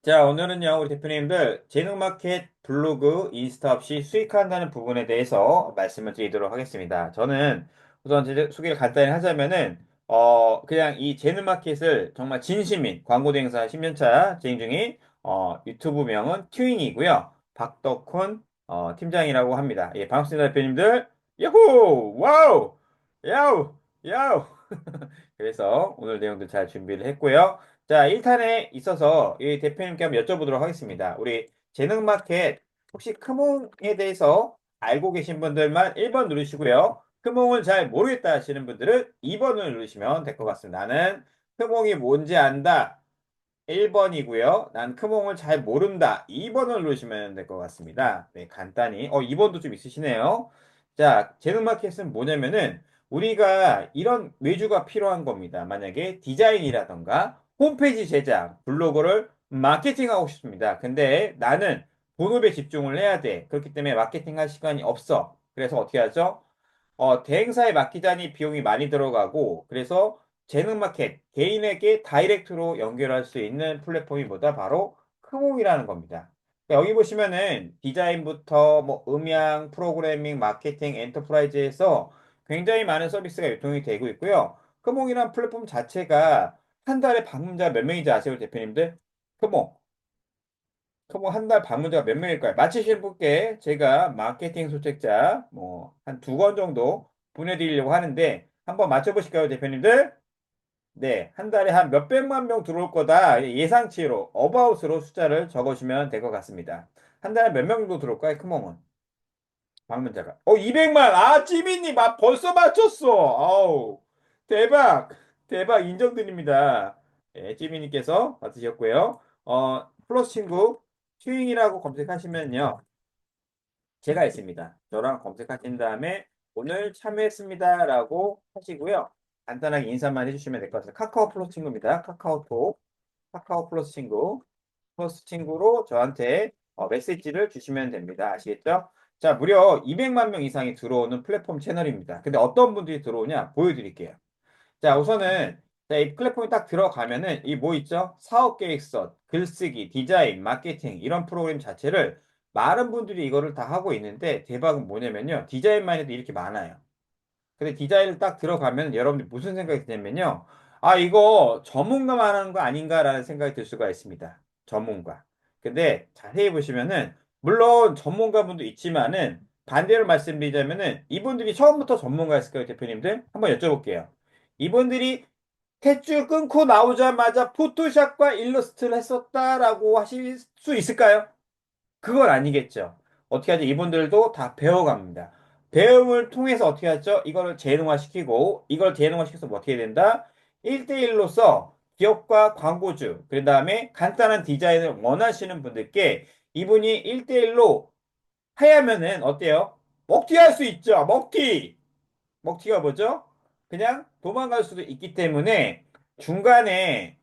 자, 오늘은요, 우리 대표님들 재능마켓 블로그 인스타 없이 수익한다는 부분에 대해서 말씀을 드리도록 하겠습니다. 저는 우선 제 소개를 간단히 하자면은, 그냥 이 재능마켓을 정말 진심인 광고 대행사 10년차 진행 중인, 유튜브명은 튜잉이고요. 박덕훈, 팀장이라고 합니다. 예, 반갑습니다, 대표님들. 야호! 와우! 야우! 야우! 그래서 오늘 내용도 잘 준비를 했고요. 자, 1탄에 있어서 이 대표님께 한번 여쭤보도록 하겠습니다. 우리 재능마켓 혹시 크몽에 대해서 알고 계신 분들만 1번 누르시고요. 크몽을 잘 모르겠다 하시는 분들은 2번을 누르시면 될 것 같습니다. 나는 크몽이 뭔지 안다. 1번이고요. 난 크몽을 잘 모른다. 2번을 누르시면 될 것 같습니다. 네, 간단히. 2번도 좀 있으시네요. 자, 재능마켓은 뭐냐면은 우리가 이런 외주가 필요한 겁니다. 만약에 디자인이라던가 홈페이지 제작, 블로그를 마케팅하고 싶습니다. 근데 나는 본업에 집중을 해야 돼. 그렇기 때문에 마케팅할 시간이 없어. 그래서 어떻게 하죠? 대행사에 맡기자니 비용이 많이 들어가고, 그래서 재능마켓, 개인에게 다이렉트로 연결할 수 있는 플랫폼이 뭐다? 바로 크몽이라는 겁니다. 그러니까 여기 보시면은 디자인부터 뭐 음향, 프로그래밍, 마케팅, 엔터프라이즈에서 굉장히 많은 서비스가 유통이 되고 있고요. 크몽이란 플랫폼 자체가 한 달에 방문자 몇 명인지 아세요, 대표님들? 크몽. 그럼 한 달 방문자가 몇 명일까요? 맞히실 분께 제가 마케팅 소책자 뭐 한 두 권 정도 보내드리려고 하는데 한번 맞춰보실까요, 대표님들? 네, 한 달에 한 몇백만 명 들어올 거다 예상치로 어바웃으로 숫자를 적어주시면 될 것 같습니다. 한 달에 몇 명 정도 들어올까요, 크몽은? 방문자가. 200만! 아, 찌민님, 벌써 맞췄어! 아우, 대박! 대박, 인정드립니다. 예, 찌민님께서 받으셨고요. 플러스 친구, 튜잉이라고 검색하시면요. 제가 있습니다. 저랑 검색하신 다음에 오늘 참여했습니다라고 하시고요. 간단하게 인사만 해주시면 될 것 같아요. 카카오 플러스 친구입니다. 카카오톡, 카카오 플러스 친구. 플러스 친구로 저한테 메시지를 주시면 됩니다. 아시겠죠? 자, 무려 200만 명 이상이 들어오는 플랫폼 채널입니다. 근데 어떤 분들이 들어오냐? 보여드릴게요. 자, 우선은 자, 이 플랫폼에 딱 들어가면은 이 뭐 있죠? 사업 계획서, 글쓰기, 디자인, 마케팅 이런 프로그램 자체를 많은 분들이 이거를 다 하고 있는데 대박은 뭐냐면요. 디자인만 해도 이렇게 많아요. 근데 디자인을 딱 들어가면 여러분들이 무슨 생각이 드냐면요. 아, 이거 전문가만 하는 거 아닌가라는 생각이 들 수가 있습니다. 전문가. 근데 자세히 보시면은, 물론 전문가분도 있지만은, 반대로 말씀드리자면은, 이분들이 처음부터 전문가였을까요, 대표님들? 한번 여쭤볼게요. 이분들이 탯줄 끊고 나오자마자 포토샵과 일러스트를 했었다라고 하실 수 있을까요? 그건 아니겠죠. 어떻게 하죠? 이분들도 다 배워갑니다. 배움을 통해서 어떻게 하죠? 이거를 재능화시키고, 이걸 재능화시켜서 뭐 어떻게 된다? 1대1로서 기업과 광고주, 그 다음에 간단한 디자인을 원하시는 분들께 이분이 1대1로 하야면은 어때요? 먹튀 할 수 있죠. 먹튀! 먹튀가 뭐죠? 그냥 도망갈 수도 있기 때문에 중간에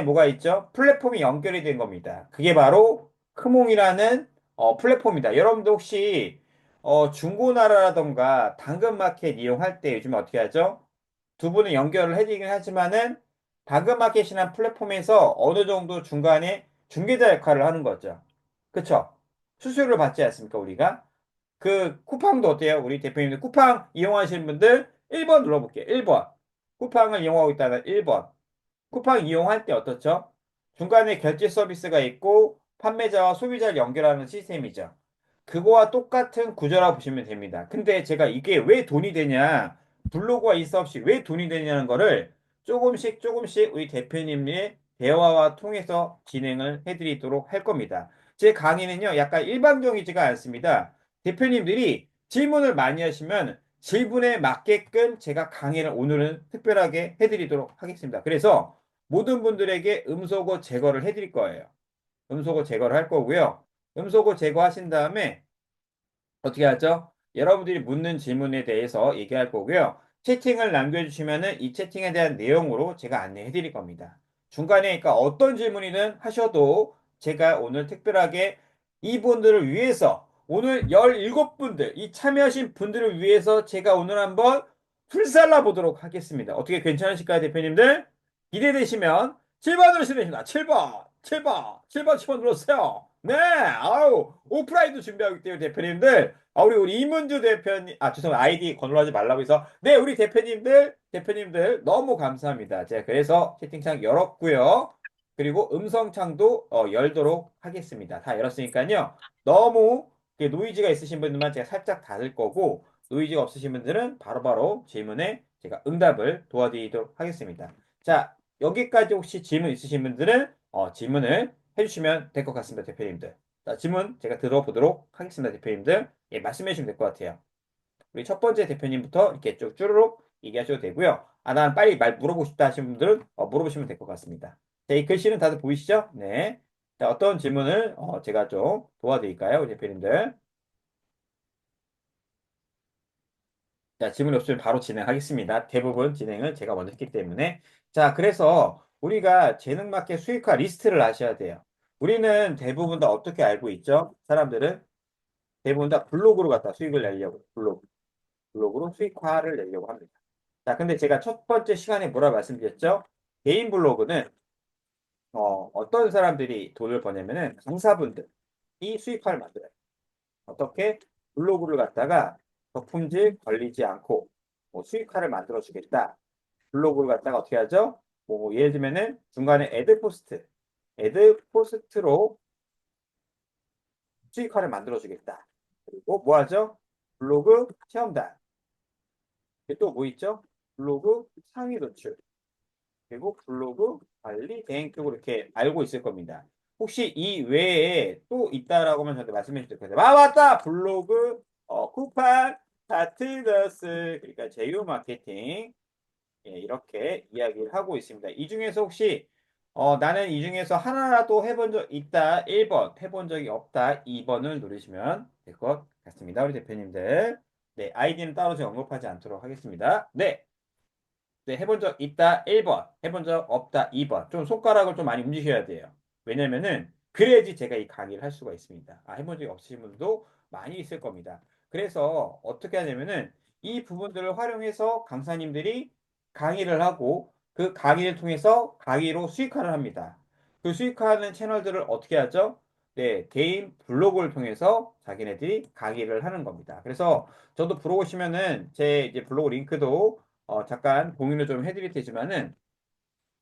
뭐가 있죠? 플랫폼이 연결이 된 겁니다. 그게 바로 크몽이라는 플랫폼이다. 여러분도 혹시 중고나라라던가 당근마켓 이용할 때 요즘 어떻게 하죠? 두 분을 연결을 해드리긴 하지만은 당근마켓이나 플랫폼에서 어느 정도 중간에 중개자 역할을 하는 거죠. 그쵸? 수수료를 받지 않습니까, 우리가? 그 쿠팡도 어때요? 우리 대표님들 쿠팡 이용하시는 분들 1번 눌러볼게요. 1번. 쿠팡을 이용하고 있다는 1번. 쿠팡 이용할 때 어떻죠? 중간에 결제 서비스가 있고 판매자와 소비자를 연결하는 시스템이죠. 그거와 똑같은 구조라고 보시면 됩니다. 근데 제가 이게 왜 돈이 되냐, 블로그와 인스타 없이 왜 돈이 되냐는 거를 조금씩 조금씩 우리 대표님의 대화와 통해서 진행을 해드리도록 할 겁니다. 제 강의는요, 약간 일반적이지가 않습니다. 대표님들이 질문을 많이 하시면 질문에 맞게끔 제가 강의를 오늘은 특별하게 해드리도록 하겠습니다. 그래서 모든 분들에게 음소거 제거를 해드릴 거예요. 음소거 제거를 할 거고요. 음소거 제거하신 다음에 어떻게 하죠? 여러분들이 묻는 질문에 대해서 얘기할 거고요. 채팅을 남겨주시면은 이 채팅에 대한 내용으로 제가 안내해 드릴 겁니다. 중간에 그러니까 어떤 질문이든 하셔도 제가 오늘 특별하게 이분들을 위해서 오늘 17분들, 이 참여하신 분들을 위해서 제가 오늘 한번 불살라 보도록 하겠습니다. 어떻게 괜찮으실까요, 대표님들? 기대되시면 7번으로 실례입니다. 7번! 7번 눌러주세요. 네, 아우, 오프라인도 준비하고 있대요, 대표님들. 아, 우리 이문주 대표님, 아, 죄송합니다. 아이디 건너하지 말라고 해서. 네, 우리 대표님들, 너무 감사합니다. 제가 그래서 채팅창 열었고요. 그리고 음성창도 열도록 하겠습니다. 다 열었으니까요. 너무 그 노이즈가 있으신 분들만 제가 살짝 닫을 거고, 노이즈가 없으신 분들은 바로바로 질문에 제가 응답을 도와드리도록 하겠습니다. 자, 여기까지 혹시 질문 있으신 분들은 질문을 해주시면 될 것 같습니다, 대표님들. 자, 질문 제가 들어보도록 하겠습니다, 대표님들. 예, 말씀해 주시면 될 것 같아요. 우리 첫 번째 대표님부터 이렇게 쭉 쭈루룩 얘기하셔도 되고요. 아, 난 빨리 말 물어보고 싶다 하시는 분들은 물어보시면 될 것 같습니다. 자, 이 글씨는 다들 보이시죠? 네. 자, 어떤 질문을 제가 좀 도와드릴까요, 우리 대표님들? 자, 질문이 없으면 바로 진행하겠습니다. 대부분 진행을 제가 먼저 했기 때문에. 자, 그래서 우리가 재능마켓 수익화 리스트를 아셔야 돼요. 우리는 대부분 다 어떻게 알고 있죠? 사람들은 대부분 다 블로그로 갖다 수익을 내려고, 블로그로 수익화를 내려고 합니다. 자, 근데 제가 첫 번째 시간에 뭐라 말씀드렸죠? 개인 블로그는 어떤 사람들이 돈을 버냐면은 강사분들이 수익화를 만들어요. 어떻게 블로그를 갖다가 저품질 걸리지 않고 뭐 수익화를 만들어 주겠다. 블로그를 갖다가 어떻게 하죠? 뭐 예를 들면은 중간에 애드 포스트로 수익화를 만들어 주겠다. 그리고 뭐 하죠? 블로그 체험단. 또 뭐 있죠? 블로그 상위 노출. 그리고 블로그 관리 대행 쪽으로 이렇게 알고 있을 겁니다. 혹시 이 외에 또 있다라고 하면 저한테 말씀해 주실 거예요. 아, 맞다! 블로그, 쿠팡, 스타트더스, 그러니까 제휴 마케팅. 예, 이렇게 이야기를 하고 있습니다. 이 중에서 혹시 나는 이 중에서 하나라도 해본 적 있다. 1번. 해본 적이 없다. 2번을 누르시면 될 것 같습니다. 우리 대표님들. 네, 아이디는 따로 제가 언급하지 않도록 하겠습니다. 네. 네, 해본 적 있다 1번, 해본 적 없다 2번. 좀 손가락을 좀 많이 움직여야 돼요. 왜냐면은 그래야지 제가 이 강의를 할 수가 있습니다. 아, 해본 적이 없으신 분도 많이 있을 겁니다. 그래서 어떻게 하냐면은 이 부분들을 활용해서 강사님들이 강의를 하고 그 강의를 통해서 강의로 수익화를 합니다. 그 수익화하는 채널들을 어떻게 하죠? 네, 개인 블로그를 통해서 자기네들이 강의를 하는 겁니다. 그래서 저도 들어오시면은 제 이제 블로그 링크도 잠깐 공유를 좀 해드릴 테지만은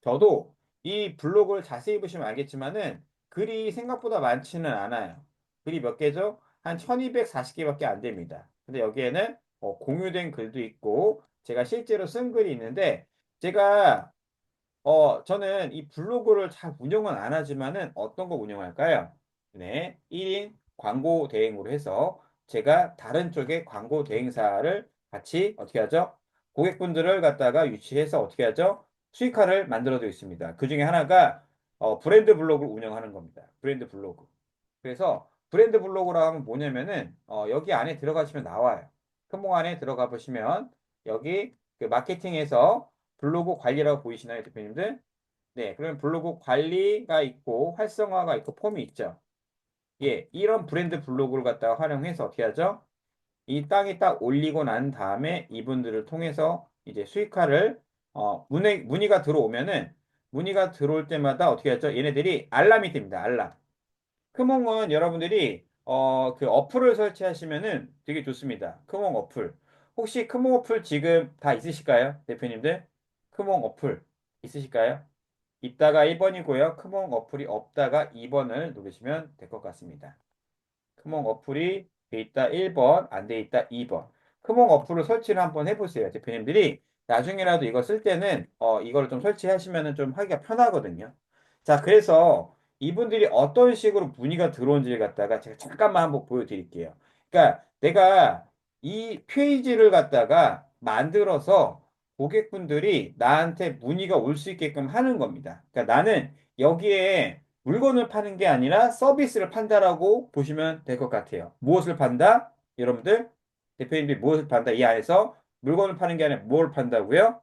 저도 이 블로그를 자세히 보시면 알겠지만은 글이 생각보다 많지는 않아요. 글이 몇 개죠? 한 1240개밖에 안 됩니다. 근데 여기에는 공유된 글도 있고 제가 실제로 쓴 글이 있는데 제가 저는 이 블로그를 잘 운영은 안 하지만은 어떤 거 운영할까요? 네, 1인 광고 대행으로 해서 제가 다른 쪽에 광고 대행사를 같이 어떻게 하죠? 고객분들을 갖다가 유치해서 어떻게 하죠? 수익화를 만들어도 있습니다. 그 중에 하나가 브랜드 블로그를 운영하는 겁니다. 브랜드 블로그. 그래서 브랜드 블로그라고 하면 뭐냐면은 여기 안에 들어가시면 나와요. 큰봉 안에 들어가 보시면 여기 그 마케팅에서 블로그 관리라고 보이시나요, 대표님들? 네, 그러면 블로그 관리가 있고 활성화가 있고 폼이 있죠. 예, 이런 브랜드 블로그를 갖다가 활용해서 어떻게 하죠? 이 땅에 딱 올리고 난 다음에 이분들을 통해서 이제 수익화를 문의가 들어오면은 문의가 들어올 때마다 어떻게 하죠? 얘네들이 알람이 뜹니다. 알람. 크몽은 여러분들이 그 어플을 설치하시면은 되게 좋습니다. 크몽 어플. 혹시 크몽 어플 지금 다 있으실까요? 대표님들? 크몽 어플 있으실까요? 있다가 1번이고요. 크몽 어플이 없다가 2번을 누르시면 될 것 같습니다. 크몽 어플이 돼 있다 1번, 안 돼 있다 2번. 크몽 어플을 설치를 한번 해보세요. 대표님들이 나중에라도 이거 쓸 때는 이거를 좀 설치하시면 좀 하기가 편하거든요. 자, 그래서 이분들이 어떤 식으로 문의가 들어온지를 갖다가 제가 잠깐만 한번 보여드릴게요. 그러니까 내가 이 페이지를 갖다가 만들어서 고객분들이 나한테 문의가 올 수 있게끔 하는 겁니다. 그러니까 나는 여기에 물건을 파는 게 아니라 서비스를 판다라고 보시면 될 것 같아요. 무엇을 판다? 여러분들, 대표님들이 무엇을 판다? 이 안에서 물건을 파는 게 아니라 뭘 판다고요?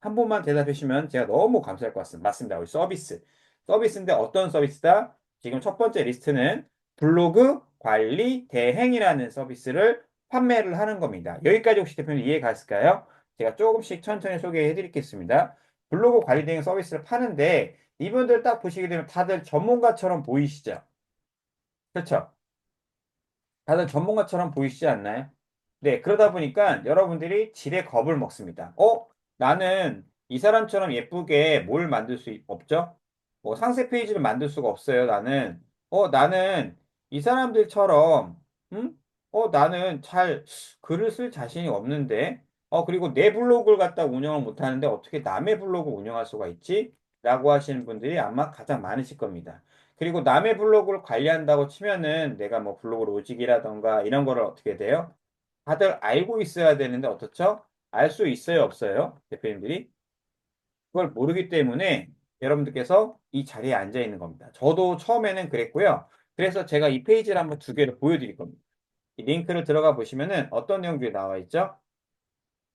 한 번만 대답해 주시면 제가 너무 감사할 것 같습니다. 맞습니다. 우리 서비스. 서비스인데 어떤 서비스다? 지금 첫 번째 리스트는 블로그 관리 대행이라는 서비스를 판매를 하는 겁니다. 여기까지 혹시 대표님 이해 갔을까요? 제가 조금씩 천천히 소개해 드리겠습니다. 블로그 관리 대행 서비스를 파는데 이분들 딱 보시게 되면 다들 전문가처럼 보이시죠? 그렇죠? 다들 전문가처럼 보이시지 않나요? 네, 그러다 보니까 여러분들이 지레 겁을 먹습니다. 나는 이 사람처럼 예쁘게 뭘 만들 수 없죠? 뭐 상세 페이지를 만들 수가 없어요, 나는. 나는 이 사람들처럼, 응? 나는 잘 글을 쓸 자신이 없는데, 그리고 내 블로그를 갖다 운영을 못 하는데 어떻게 남의 블로그 운영할 수가 있지? 라고 하시는 분들이 아마 가장 많으실 겁니다. 그리고 남의 블로그를 관리한다고 치면은 내가 뭐 블로그 로직이라던가 이런 거를 어떻게 돼요? 다들 알고 있어야 되는데 어떻죠? 알 수 있어요, 없어요? 대표님들이? 그걸 모르기 때문에 여러분들께서 이 자리에 앉아 있는 겁니다. 저도 처음에는 그랬고요. 그래서 제가 이 페이지를 한번 두 개를 보여드릴 겁니다. 이 링크를 들어가 보시면은 어떤 내용들이 나와 있죠?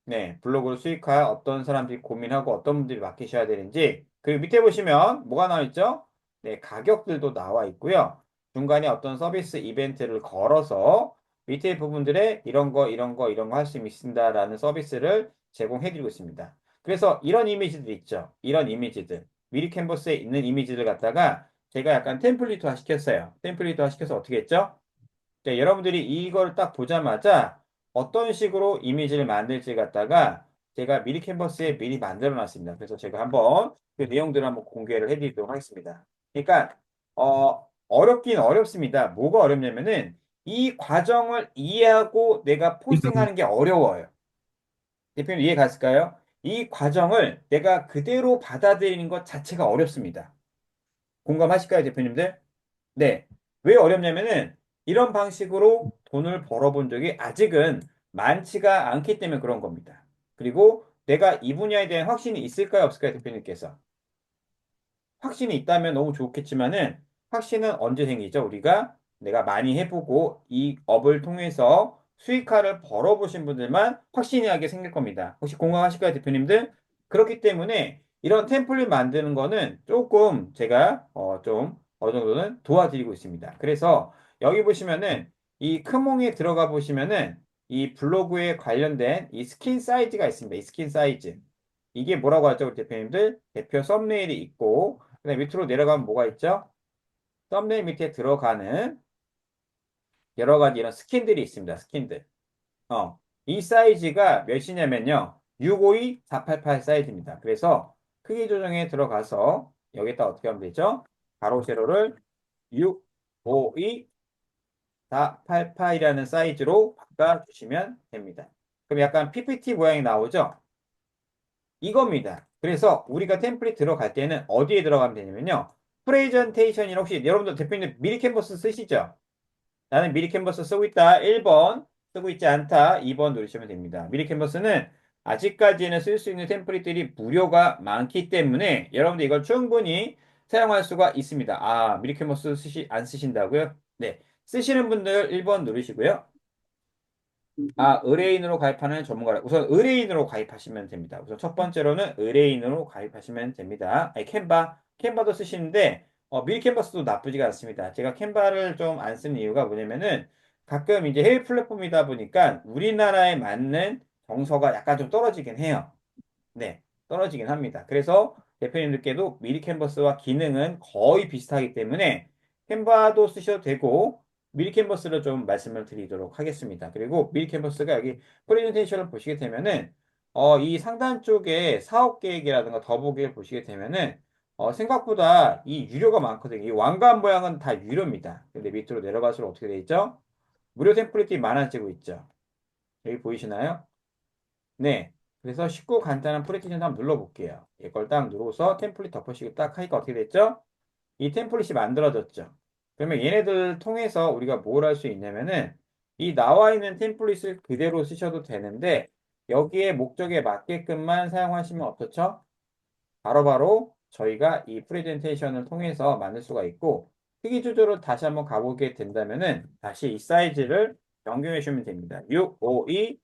네, 블로그를 수익화할 어떤 사람들이 고민하고 어떤 분들이 맡기셔야 되는지, 그리고 밑에 보시면 뭐가 나와 있죠? 네, 가격들도 나와 있고요. 중간에 어떤 서비스 이벤트를 걸어서 밑에 부분들에 이런 거, 이런 거, 이런 거 할 수 있습니다라는 서비스를 제공해드리고 있습니다. 그래서 이런 이미지들 있죠? 이런 이미지들. 미리 캔버스에 있는 이미지를 갖다가 제가 약간 템플릿화 시켰어요. 템플릿화 시켜서 어떻게 했죠? 네, 여러분들이 이걸 딱 보자마자 어떤 식으로 이미지를 만들지 갖다가 제가 미리 캔버스에 미리 만들어 놨습니다. 그래서 제가 한번 그 내용들을 한번 공개를 해드리도록 하겠습니다. 그러니까, 어렵긴 어렵습니다. 뭐가 어렵냐면은 이 과정을 이해하고 내가 포스팅하는 게 어려워요. 대표님 이해 갔을까요? 이 과정을 내가 그대로 받아들이는 것 자체가 어렵습니다. 공감하실까요, 대표님들? 네. 왜 어렵냐면은 이런 방식으로 돈을 벌어본 적이 아직은 많지가 않기 때문에 그런 겁니다. 그리고 내가 이 분야에 대한 확신이 있을까요, 없을까요, 대표님께서? 확신이 있다면 너무 좋겠지만은 확신은 언제 생기죠? 우리가 내가 많이 해보고 이 업을 통해서 수익화를 벌어보신 분들만 확신이 하게 생길 겁니다. 혹시 공감하실까요, 대표님들? 그렇기 때문에 이런 템플릿 만드는 거는 조금 제가 좀 어느 정도는 도와드리고 있습니다. 그래서 여기 보시면은 이 크몽에 들어가 보시면은 이 블로그에 관련된 이 스킨 사이즈가 있습니다. 이 스킨 사이즈. 이게 뭐라고 하죠, 우리 대표님들? 대표 썸네일이 있고 그다음에 밑으로 내려가면 뭐가 있죠? 썸네일 밑에 들어가는 여러 가지 이런 스킨들이 있습니다. 스킨들. 이 사이즈가 몇이냐면요. 652, 488 사이즈입니다. 그래서 크기 조정에 들어가서 여기다 어떻게 하면 되죠? 가로 세로를 652, 488이라는 사이즈로 바꿔주시면 됩니다. 그럼 약간 PPT 모양이 나오죠? 이겁니다. 그래서 우리가 템플릿 들어갈 때는 어디에 들어가면 되냐면요. 프레젠테이션이 혹시 여러분들 대표님 미리 캔버스 쓰시죠? 나는 미리 캔버스 쓰고 있다. 1번 쓰고 있지 않다. 2번 누르시면 됩니다. 미리 캔버스는 아직까지는 쓸 수 있는 템플릿들이 무료가 많기 때문에 여러분들 이걸 충분히 사용할 수가 있습니다. 미리 캔버스 안 쓰신다고요? 네. 쓰시는 분들 1번 누르시고요. 의뢰인으로 가입하는 전문가라. 우선 의뢰인으로 가입하시면 됩니다. 우선 첫 번째로는 의뢰인으로 가입하시면 됩니다. 캔바도 쓰시는데, 미리 캔버스도 나쁘지가 않습니다. 제가 캔바를 좀 안 쓰는 이유가 뭐냐면은, 가끔 이제 해외 플랫폼이다 보니까 우리나라에 맞는 정서가 약간 좀 떨어지긴 해요. 네, 떨어지긴 합니다. 그래서 대표님들께도 미리 캔버스와 기능은 거의 비슷하기 때문에 캔바도 쓰셔도 되고 미리 캔버스를 좀 말씀을 드리도록 하겠습니다. 그리고 미리 캔버스가 여기 프레젠테이션을 보시게 되면은 이 상단 쪽에 사업 계획이라든가 더보기를 보시게 되면은 생각보다 이 유료가 많거든요. 이 왕관 모양은 다 유료입니다. 근데 밑으로 내려갈수록 어떻게 돼 있죠? 무료 템플릿이 많아지고 있죠. 여기 보이시나요? 네. 그래서 쉽고 간단한 프레젠테이션 한번 눌러볼게요. 이걸 딱 누르고서 템플릿 덮으시고 딱 하니까 어떻게 됐죠? 이 템플릿이 만들어졌죠. 그러면 얘네들 통해서 우리가 뭘 할 수 있냐면은 이 나와 있는 템플릿을 그대로 쓰셔도 되는데 여기에 목적에 맞게끔만 사용하시면 어떻죠? 바로바로 저희가 이 프레젠테이션을 통해서 만들 수가 있고 크기 조절을 다시 한번 가보게 된다면은 다시 이 사이즈를 변경해 주시면 됩니다. 652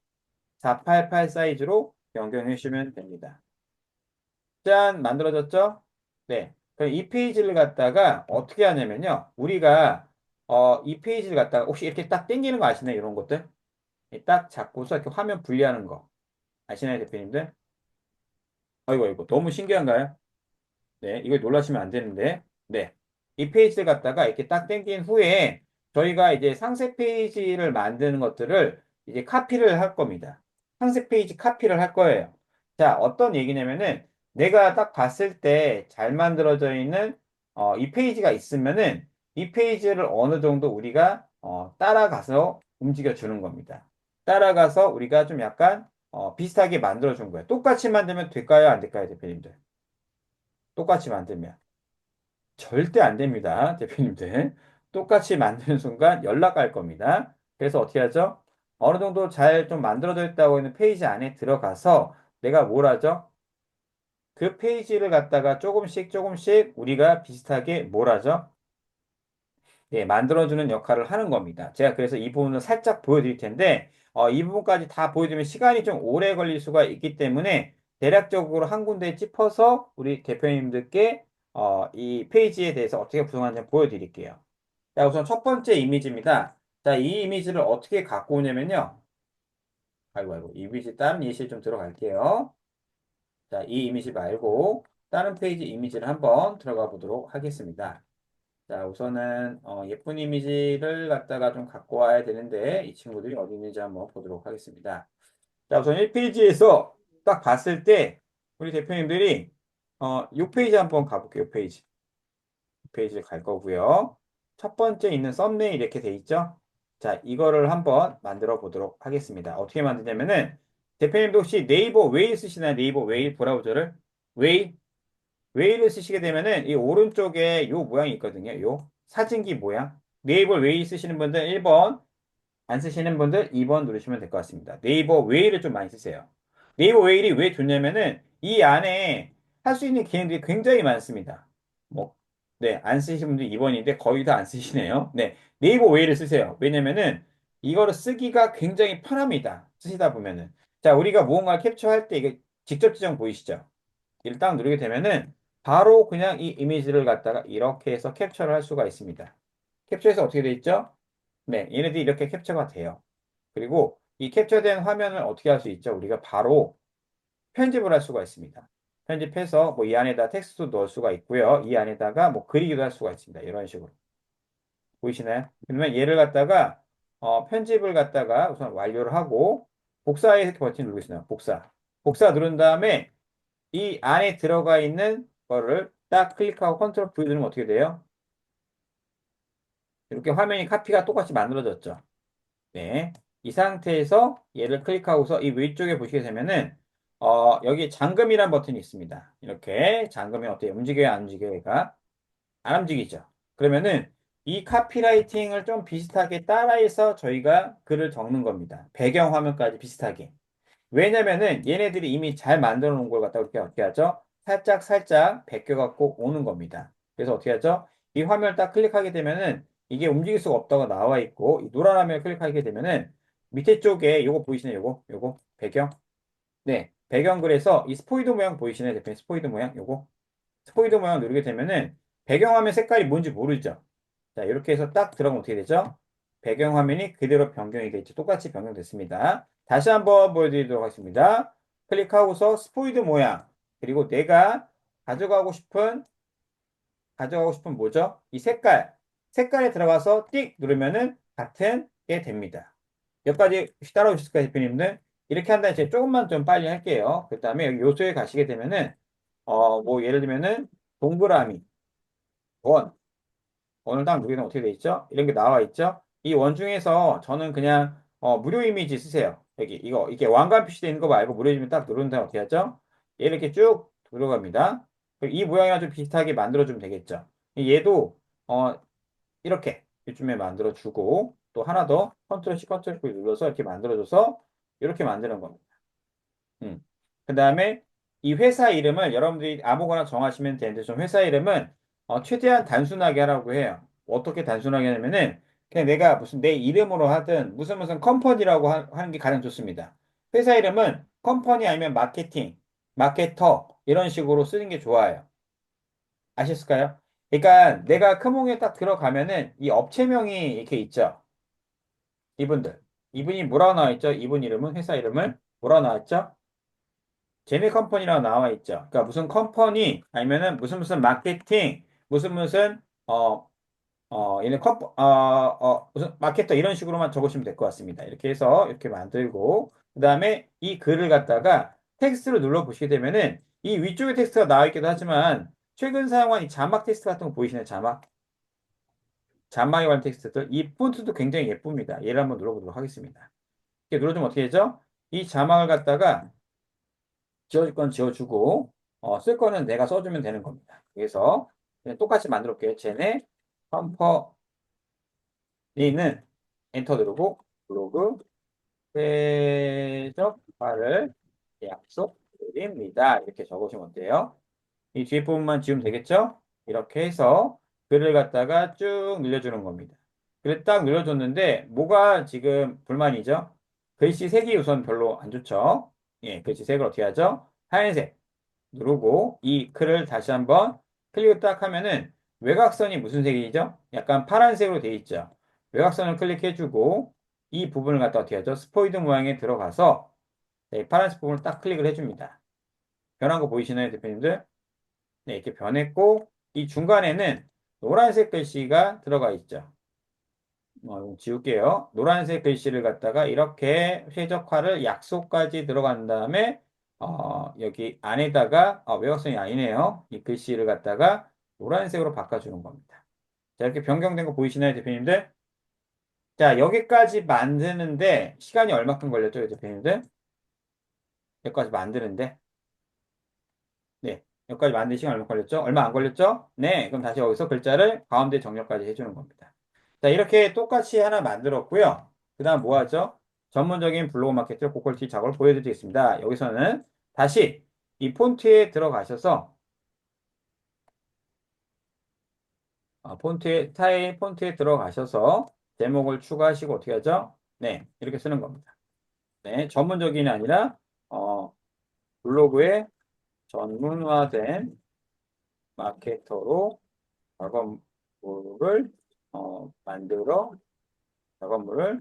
488 사이즈로 변경해 주시면 됩니다. 짠! 만들어졌죠? 네. 그럼 이 페이지를 갖다가 어떻게 하냐면요. 우리가 이 페이지를 갖다가 혹시 이렇게 딱 당기는 거 아시나요? 이런 것들? 딱 잡고서 이렇게 화면 분리하는 거. 아시나요, 대표님들? 아이고, 너무 신기한가요? 네, 이걸 놀라시면 안 되는데, 네. 이 페이지를 갖다가 이렇게 딱 당긴 후에 저희가 이제 상세 페이지를 만드는 것들을 이제 카피를 할 겁니다. 상세 페이지 카피를 할 거예요. 자, 어떤 얘기냐면은 내가 딱 봤을 때 잘 만들어져 있는 이 페이지가 있으면은 이 페이지를 어느 정도 우리가 따라가서 움직여 주는 겁니다. 따라가서 우리가 좀 약간 비슷하게 만들어 준 거예요. 똑같이 만들면 될까요? 안 될까요, 대표님들? 똑같이 만들면. 절대 안 됩니다, 대표님들. 똑같이 만드는 순간 연락 갈 겁니다. 그래서 어떻게 하죠? 어느 정도 잘 좀 만들어져 있다고 하는 페이지 안에 들어가서 내가 뭘 하죠? 그 페이지를 갖다가 조금씩 조금씩 우리가 비슷하게 뭘 하죠? 예, 만들어주는 역할을 하는 겁니다. 제가 그래서 이 부분을 살짝 보여드릴 텐데, 이 부분까지 다 보여드리면 시간이 좀 오래 걸릴 수가 있기 때문에 대략적으로 한 군데 짚어서 우리 대표님들께 이 페이지에 대해서 어떻게 구성하는지 보여드릴게요. 자, 우선 첫 번째 이미지입니다. 자, 이 이미지를 어떻게 갖고 오냐면요. 아이고, 아이고, 이미지 다른 예시에 좀 들어갈게요. 자, 이 이미지 말고 다른 페이지 이미지를 한번 들어가 보도록 하겠습니다. 자, 우선은 예쁜 이미지를 갖다가 좀 갖고 와야 되는데 이 친구들이 어디 있는지 한번 보도록 하겠습니다. 자, 우선 1페이지에서 딱 봤을 때 우리 대표님들이 이 페이지 한번 가볼게요. 이 페이지. 이 페이지를 갈 거고요. 첫 번째 있는 썸네일 이렇게 돼 있죠? 자, 이거를 한번 만들어 보도록 하겠습니다. 어떻게 만드냐면은 대표님도 혹시 네이버 웨일 쓰시나요? 네이버 웨일 브라우저를? 웨일? 웨이를 쓰시게 되면은 이 오른쪽에 요 모양이 있거든요. 요 사진기 모양. 네이버 웨이 쓰시는 분들 1번, 안 쓰시는 분들 2번 누르시면 될 것 같습니다. 네이버 웨이를 좀 많이 쓰세요. 네이버 웨이를 왜 좋냐면은 이 안에 할 수 있는 기능들이 굉장히 많습니다. 뭐, 네, 안 쓰시는 분들 2번인데 거의 다 안 쓰시네요. 네, 네이버 웨이를 쓰세요. 왜냐면은 이거를 쓰기가 굉장히 편합니다. 쓰시다 보면은. 자, 우리가 무언가를 캡처할 때 이게 직접 지정 보이시죠? 이를 딱 누르게 되면은 바로 그냥 이 이미지를 갖다가 이렇게 해서 캡처를 할 수가 있습니다. 캡처해서 어떻게 돼 있죠? 네, 얘네들이 이렇게 캡처가 돼요. 그리고 이 캡처된 화면을 어떻게 할 수 있죠? 우리가 바로 편집을 할 수가 있습니다. 편집해서 뭐 이 안에다 텍스트도 넣을 수가 있고요. 이 안에다가 뭐 그리기도 할 수가 있습니다. 이런 식으로. 보이시나요? 그러면 얘를 갖다가 편집을 갖다가 우선 완료를 하고 복사해 이렇게 버튼 누르고 있습니다. 복사. 복사 누른 다음에 이 안에 들어가 있는 거를 딱 클릭하고 컨트롤 V 누르면 어떻게 돼요? 이렇게 화면이 카피가 똑같이 만들어졌죠. 네. 이 상태에서 얘를 클릭하고서 이 위쪽에 보시게 되면은 여기 잠금이란 버튼이 있습니다. 이렇게 잠금이 어떻게 움직여요? 안 움직여요? 얘가 안 움직이죠. 그러면은 이 카피라이팅을 좀 비슷하게 따라해서 저희가 글을 적는 겁니다. 배경 화면까지 비슷하게. 왜냐면은 얘네들이 이미 잘 만들어 놓은 걸 갖다 이렇게 어떻게 하죠? 살짝 살짝 베껴 갖고 오는 겁니다. 그래서 어떻게 하죠? 이 화면을 딱 클릭하게 되면은 이게 움직일 수가 없다고 나와 있고 이 노란 화면을 클릭하게 되면은 밑에 쪽에 요거 보이시나요? 요거 배경. 네. 배경글에서 이 스포이드 모양 보이시나요? 대표님 스포이드 모양 요거. 스포이드 모양 누르게 되면은 배경화면 색깔이 뭔지 모르죠. 자, 이렇게 해서 딱 들어가면 어떻게 되죠? 배경화면이 그대로 변경이 되죠. 똑같이 변경됐습니다. 다시 한번 보여드리도록 하겠습니다. 클릭하고서 스포이드 모양, 그리고 내가 가져가고 싶은, 가져가고 싶은 뭐죠? 이 색깔. 색깔에 들어가서 띡 누르면은 같은 게 됩니다. 몇 가지 혹시 따라오실까요, 대표님들? 이렇게 한 다음에 제가 조금만 좀 빨리 할게요. 그 다음에 여기 요소에 가시게 되면은, 뭐, 예를 들면은, 동그라미, 원, 원을 딱 누르면 어떻게 돼 있죠? 이런 게 나와 있죠? 이 원 중에서 저는 그냥, 무료 이미지 쓰세요. 여기, 이거, 이게 왕관 표시되어 있는 거 말고 무료 이미지 딱 누른 다음에 어떻게 하죠? 얘를 이렇게 쭉 들어갑니다. 이 모양이랑 좀 비슷하게 만들어주면 되겠죠? 얘도, 어, 이렇게 요즘에 만들어주고, 또 하나 더 컨트롤 C, 컨트롤 V 눌러서 이렇게 만들어줘서 이렇게 만드는 겁니다. 음. 그 다음에 이 회사 이름을 여러분들이 아무거나 정하시면 되는데 좀 회사 이름은 최대한 단순하게 하라고 해요. 어떻게 단순하게 하냐면은 그냥 내가 무슨 내 이름으로 하든 무슨 컴퍼니라고 하는 게 가장 좋습니다. 회사 이름은 컴퍼니 아니면 마케팅, 마케터 이런 식으로 쓰는 게 좋아요. 아셨을까요? 그러니까 내가 크몽에 딱 들어가면은 이 업체명이 이렇게 있죠. 이분들. 이분이 뭐라고 나와 있죠? 이분 이름은 회사 이름을 뭐라고 나와 있죠? 제네 컴퍼니라고 나와 있죠. 그러니까 무슨 컴퍼니 아니면은 무슨 무슨 마케팅 무슨 무슨 얘는 무슨 마케터 이런 식으로만 적으시면 될 것 같습니다. 이렇게 해서 이렇게 만들고 그다음에 이 글을 갖다가 텍스트로 눌러 보시게 되면은 이 위쪽에 텍스트가 나와 있기도 하지만 최근 사용한 이 자막 텍스트 같은 거 보이시나요? 자막에 관한 텍스트들 이 폰트도 굉장히 예쁩니다. 얘를 한번 눌러보도록 하겠습니다. 이렇게 눌러주면 어떻게 되죠? 이 자막을 갖다가 지워줄 건 지워주고 쓸 거는 내가 써주면 되는 겁니다. 그래서 그냥 똑같이 만들어 볼게요. 쟤네 컴퍼니는 엔터 누르고 블로그 최적화를 약속드립니다. 이렇게 적으시면 어때요? 이 뒤에 부분만 지우면 되겠죠? 이렇게 해서 글을 갖다가 쭉 늘려주는 겁니다. 글을 딱 늘려줬는데 뭐가 지금 불만이죠? 글씨 색이 우선 별로 안 좋죠? 예, 글씨 색을 어떻게 하죠? 하얀색 누르고 이 글을 다시 한번 클릭을 딱 하면은 외곽선이 무슨 색이죠? 약간 파란색으로 되어 있죠? 외곽선을 클릭해주고 이 부분을 갖다 어떻게 하죠? 스포이드 모양에 들어가서 네, 파란색 부분을 딱 클릭을 해줍니다. 변한 거 보이시나요, 대표님들? 네, 이렇게 변했고, 이 중간에는 노란색 글씨가 들어가 있죠. 이거 지울게요. 노란색 글씨를 갖다가 이렇게 최적화를 약속까지 들어간 다음에, 여기 안에다가, 외곽선이 아니네요. 이 글씨를 갖다가 노란색으로 바꿔주는 겁니다. 자, 이렇게 변경된 거 보이시나요, 대표님들? 자, 여기까지 만드는데 시간이 얼마큼 걸렸죠, 대표님들? 여기까지 만드는데. 네. 여기까지 만드는 시간 얼마 걸렸죠? 얼마 안 걸렸죠? 네. 그럼 다시 여기서 글자를 가운데 정렬까지 해주는 겁니다. 자, 이렇게 똑같이 하나 만들었고요. 그 다음 뭐 하죠? 전문적인 블로그 마케팅 고퀄티 작업을 보여드리겠습니다. 여기서는 다시 이 폰트에 들어가셔서 폰트에 스타일 폰트에 들어가셔서 제목을 추가하시고 어떻게 하죠? 네. 이렇게 쓰는 겁니다. 네. 전문적인이 아니라 블로그에 전문화된 마케터로 작업물을 만들어 작업물을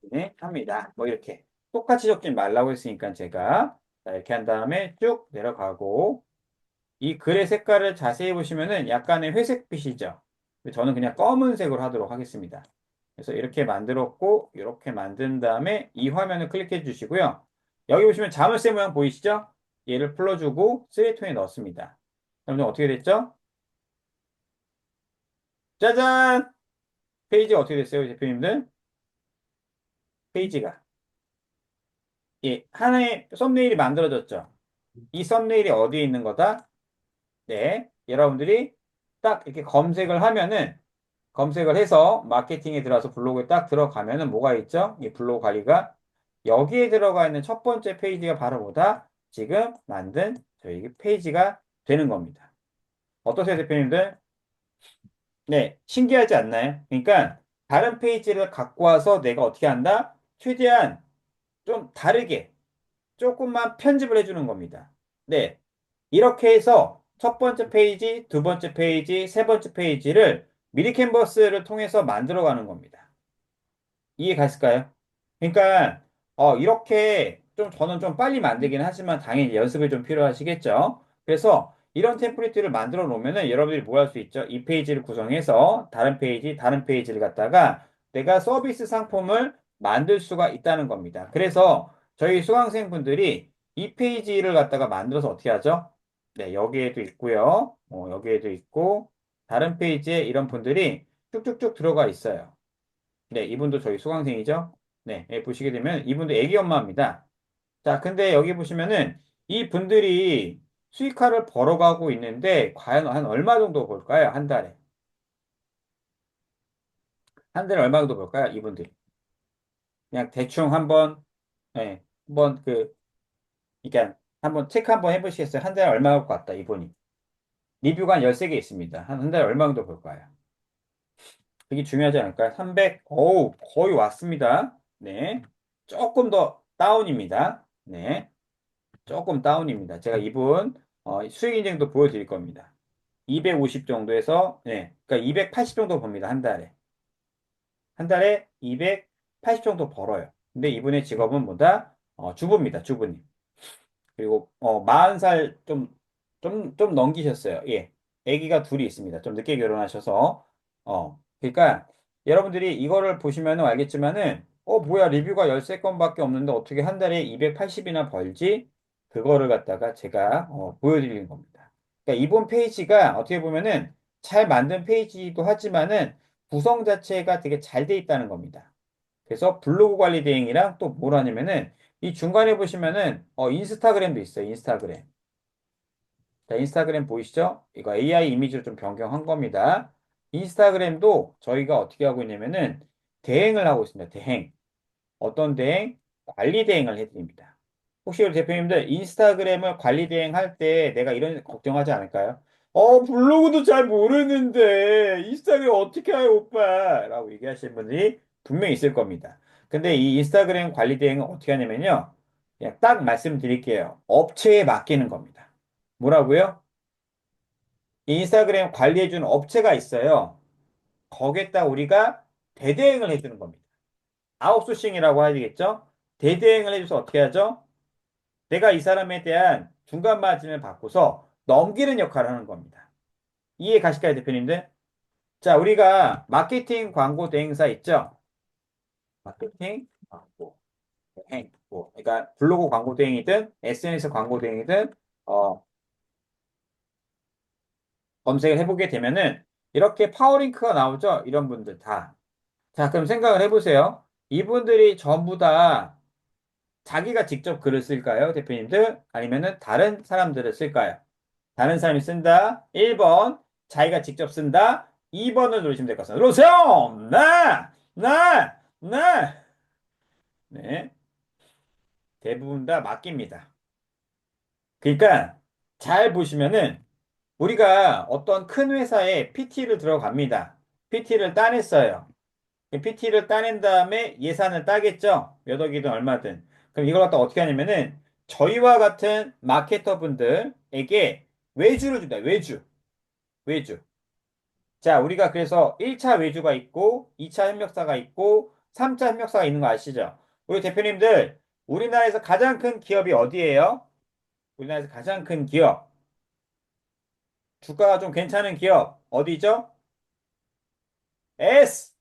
진행합니다. 뭐 이렇게 똑같이 적지 말라고 했으니까 제가 자, 이렇게 한 다음에 쭉 내려가고 이 글의 색깔을 자세히 보시면은 약간의 회색빛이죠. 저는 그냥 검은색으로 하도록 하겠습니다. 그래서 이렇게 만들었고 이렇게 만든 다음에 이 화면을 클릭해 주시고요. 여기 보시면 자물쇠 모양 보이시죠? 얘를 풀어주고 쓰레기통에 넣었습니다. 그럼 어떻게 됐죠? 짜잔! 페이지가 어떻게 됐어요, 대표님들? 페이지가. 예, 하나의 썸네일이 만들어졌죠. 이 썸네일이 어디에 있는 거다? 네, 여러분들이 딱 이렇게 검색을 하면은 검색을 해서 마케팅에 들어가서 블로그에 딱 들어가면은 뭐가 있죠? 이 블로그 관리가 여기에 들어가 있는 첫 번째 페이지가 바로 뭐다? 지금 만든 저희 페이지가 되는 겁니다. 어떠세요, 대표님들? 네, 신기하지 않나요? 그러니까 다른 페이지를 갖고 와서 내가 어떻게 한다? 최대한 좀 다르게 조금만 편집을 해주는 겁니다. 네. 이렇게 해서 첫 번째 페이지, 두 번째 페이지, 세 번째 페이지를 미리 캔버스를 통해서 만들어가는 겁니다. 이해 가실까요? 그러니까 이렇게 좀 저는 좀 빨리 만들긴 하지만 당연히 연습이 좀 필요하시겠죠. 그래서 이런 템플릿을 만들어 놓으면은 여러분들이 뭐 할 수 있죠? 이 페이지를 구성해서 다른 페이지, 다른 페이지를 갖다가 내가 서비스 상품을 만들 수가 있다는 겁니다. 그래서 저희 수강생분들이 이 페이지를 갖다가 만들어서 어떻게 하죠? 네, 여기에도 있고요. 여기에도 있고 다른 페이지에 이런 분들이 쭉쭉쭉 들어가 있어요. 네, 이분도 저희 수강생이죠. 네, 예, 보시게 되면 이분도 애기 엄마입니다. 자, 근데 여기 보시면은 이 분들이 수익화를 벌어가고 있는데 과연 한 얼마 정도 벌까요? 한 달에. 한 달에 얼마 정도 벌까요? 이분들이. 그냥 대충 한번, 예, 한번 그러니까 한번 체크 한번 해보시겠어요? 한 달에 얼마 벌 것 같다, 이분이. 리뷰가 한 13개 있습니다. 한 달에 얼마 정도 벌까요? 그게 중요하지 않을까요? 300, 어우, 거의 왔습니다. 네. 조금 더 다운입니다. 네. 조금 다운입니다. 제가 이분 수익 인증도 보여드릴 겁니다. 250 정도에서 네, 그러니까 280 정도 법니다. 한 달에. 한 달에 280 정도 벌어요. 근데 이분의 직업은 뭐다? 주부입니다. 주부님. 그리고 40살 좀 넘기셨어요. 예. 아기가 둘이 있습니다. 좀 늦게 결혼하셔서 그러니까 여러분들이 이거를 보시면은 알겠지만은 뭐야 리뷰가 13건밖에 없는데 어떻게 한 달에 280이나 벌지? 그거를 갖다가 제가 보여드리는 겁니다. 그러니까 이번 페이지가 어떻게 보면은 잘 만든 페이지이기도 하지만은 구성 자체가 되게 잘 돼 있다는 겁니다. 그래서 블로그 관리 대행이랑 또 뭘 하냐면은 이 중간에 보시면은 인스타그램도 있어요. 인스타그램. 자, 인스타그램 보이시죠? 이거 AI 이미지로 좀 변경한 겁니다. 인스타그램도 저희가 어떻게 하고 있냐면은 대행을 하고 있습니다. 대행. 어떤 대행? 관리 대행을 해드립니다. 혹시 우리 대표님들 인스타그램을 관리 대행할 때 내가 이런 걱정하지 않을까요? 블로그도 잘 모르는데 인스타그램 어떻게 해요, 오빠? 라고 얘기하시는 분들이 분명히 있을 겁니다. 근데 이 인스타그램 관리 대행은 어떻게 하냐면요. 그냥 딱 말씀드릴게요. 업체에 맡기는 겁니다. 뭐라고요? 인스타그램 관리해주는 업체가 있어요. 거기에다 우리가 대대행을 해주는 겁니다. 아웃소싱이라고 해야 되겠죠? 대대행을 해줘서 어떻게 하죠? 내가 이 사람에 대한 중간 마진을 받고서 넘기는 역할을 하는 겁니다. 이해 가실까요, 대표님들? 자, 우리가 마케팅 광고 대행사 있죠? 마케팅 광고 대행. 그러니까 블로그 광고 대행이든 SNS 광고 대행이든 어, 검색을 해보게 되면은 이렇게 파워링크가 나오죠? 이런 분들 다. 자, 그럼 생각을 해보세요. 이분들이 전부 다 자기가 직접 글을 쓸까요, 대표님들? 아니면은 다른 사람들을 쓸까요? 다른 사람이 쓴다. 1번, 자기가 직접 쓴다. 2번을 누르시면 될 것 같습니다. 누르세요! 네! 네. 대부분 다 맡깁니다. 그러니까 잘 보시면은 우리가 어떤 큰 회사에 PT를 들어갑니다. PT를 따냈어요. PT를 따낸 다음에 예산을 따겠죠? 몇 억이든 얼마든. 그럼 이걸 갖다 어떻게 하냐면은 저희와 같은 마케터 분들에게 외주를 준다. 외주. 외주. 자, 우리가 그래서 1차 외주가 있고 2차 협력사가 있고 3차 협력사가 있는 거 아시죠? 우리 대표님들 우리나라에서 가장 큰 기업이 어디예요? 우리나라에서 가장 큰 기업. 주가가 좀 괜찮은 기업. 어디죠? S.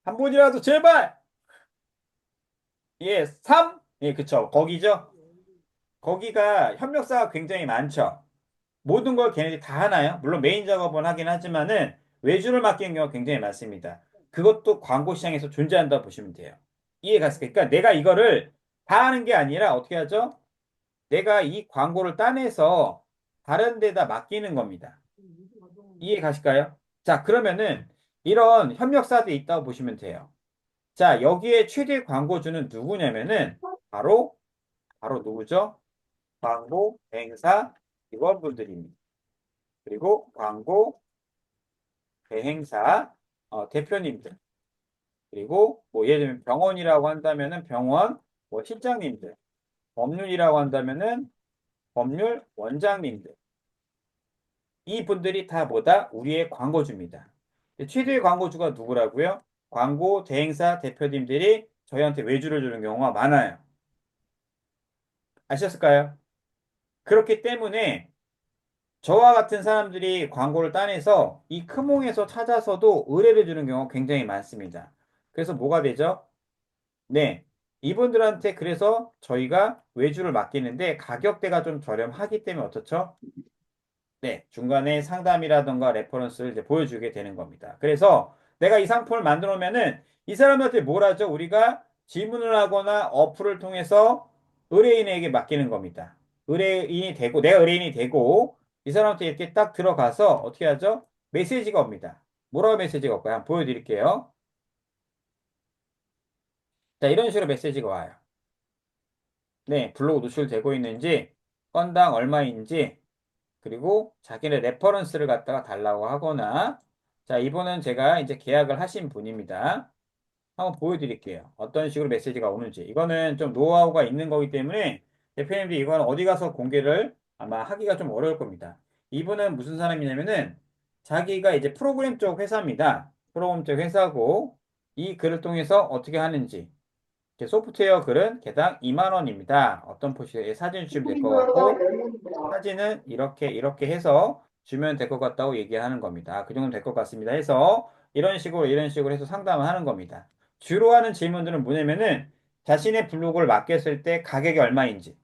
한 분이라도 제발. 예, 3. 예, 그쵸. 거기죠. 거기가 협력사가 굉장히 많죠. 모든 걸 걔네들이 다 하나요? 물론 메인 작업은 하긴 하지만은 외주를 맡기는 경우가 굉장히 많습니다. 그것도 광고 시장에서 존재한다고 보시면 돼요. 이해 갔을까? 그러니까 내가 이거를 다 하는 게 아니라 어떻게 하죠? 내가 이 광고를 따내서 다른 데다 맡기는 겁니다. 이해 가실까요? 자, 그러면은 이런 협력사들이 있다고 보시면 돼요. 자, 여기에 최대 광고주는 누구냐면은 바로 누구죠? 광고 대행사 직원분들입니다. 그리고 광고 대행사 대표님들. 그리고 뭐 예를 들면 병원이라고 한다면은 병원 뭐 실장님들. 법률이라고 한다면은 법률 원장님들. 이 분들이 다 뭐다? 우리의 광고주입니다. 최대의 광고주가 누구라고요? 광고 대행사 대표님들이 저희한테 외주를 주는 경우가 많아요. 아셨을까요? 그렇기 때문에 저와 같은 사람들이 광고를 따내서 이 크몽에서 찾아서도 의뢰를 주는 경우가 굉장히 많습니다. 그래서 뭐가 되죠? 네. 이분들한테 그래서 저희가 외주를 맡기는데 가격대가 좀 저렴하기 때문에 어떻죠? 네. 중간에 상담이라던가 레퍼런스를 이제 보여주게 되는 겁니다. 그래서 내가 이 상품을 만들어 놓으면은 이 사람한테 뭘 하죠? 우리가 질문을 하거나 어플을 통해서 의뢰인에게 맡기는 겁니다. 의뢰인이 되고, 내가 의뢰인이 되고, 이 사람한테 이렇게 딱 들어가서 어떻게 하죠? 메시지가 옵니다. 뭐라고 메시지가 올까요? 한번 보여드릴게요. 자, 이런 식으로 메시지가 와요. 네, 블로그 노출되고 있는지, 건당 얼마인지, 그리고 자기네 레퍼런스를 갖다가 달라고 하거나, 자, 이분은 제가 이제 계약을 하신 분입니다. 한번 보여드릴게요. 어떤 식으로 메시지가 오는지. 이거는 좀 노하우가 있는 거기 때문에 대표님들이 이거는 어디 가서 공개를 아마 하기가 좀 어려울 겁니다. 이분은 무슨 사람이냐면은 자기가 이제 프로그램 쪽 회사입니다. 프로그램 쪽 회사고 이 글을 통해서 어떻게 하는지. 소프트웨어 글은 개당 2만 원입니다. 어떤 포시에 사진 주시면 될 것 같고, 사진은 이렇게 이렇게 해서 주면 될 것 같다고 얘기하는 겁니다. 그 정도 될 것 같습니다. 해서 이런 식으로 해서 상담을 하는 겁니다. 주로 하는 질문들은 뭐냐면은 자신의 블로그를 맡겼을 때 가격이 얼마인지,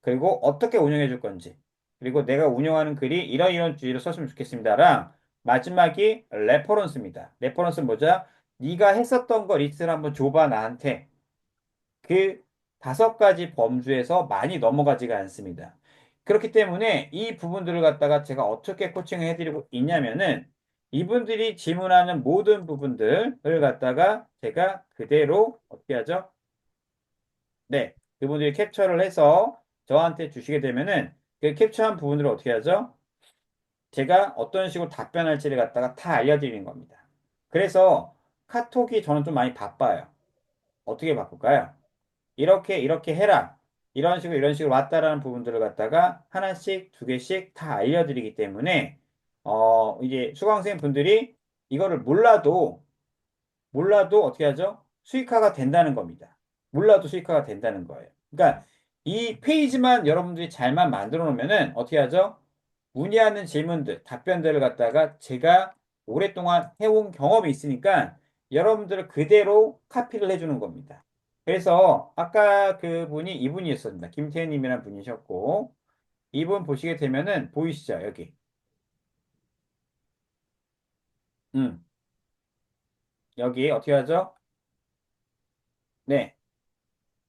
그리고 어떻게 운영해 줄 건지, 그리고 내가 운영하는 글이 이런 주의를 썼으면 좋겠습니다랑 마지막이 레퍼런스입니다. 레퍼런스는 뭐죠? 네가 했었던 거 리스트를 한번 줘봐 나한테. 그 5가지 범주에서 많이 넘어가지가 않습니다. 그렇기 때문에 이 부분들을 갖다가 제가 어떻게 코칭을 해드리고 있냐면은 이분들이 질문하는 모든 부분들을 갖다가 제가 그대로 어떻게 하죠? 네, 그분들이 캡처를 해서 저한테 주시게 되면은 그 캡처한 부분들을 어떻게 하죠? 제가 어떤 식으로 답변할지를 갖다가 다 알려드리는 겁니다. 그래서 카톡이 저는 좀 많이 바빠요. 어떻게 바쁠까요? 이렇게 해라. 이런 식으로 왔다라는 부분들을 갖다가 하나씩, 2개씩 다 알려드리기 때문에, 이제 수강생 분들이 이거를 몰라도 어떻게 하죠? 수익화가 된다는 겁니다. 몰라도 수익화가 된다는 거예요. 그러니까 이 페이지만 여러분들이 잘만 만들어 놓으면은 어떻게 하죠? 문의하는 질문들, 답변들을 갖다가 제가 오랫동안 해온 경험이 있으니까 여러분들을 그대로 카피를 해주는 겁니다. 그래서 아까 그분이 이분이었습니다. 김태현님이라는 분이셨고 이분 보시게 되면은 보이시죠? 여기. 음, 여기 어떻게 하죠? 네.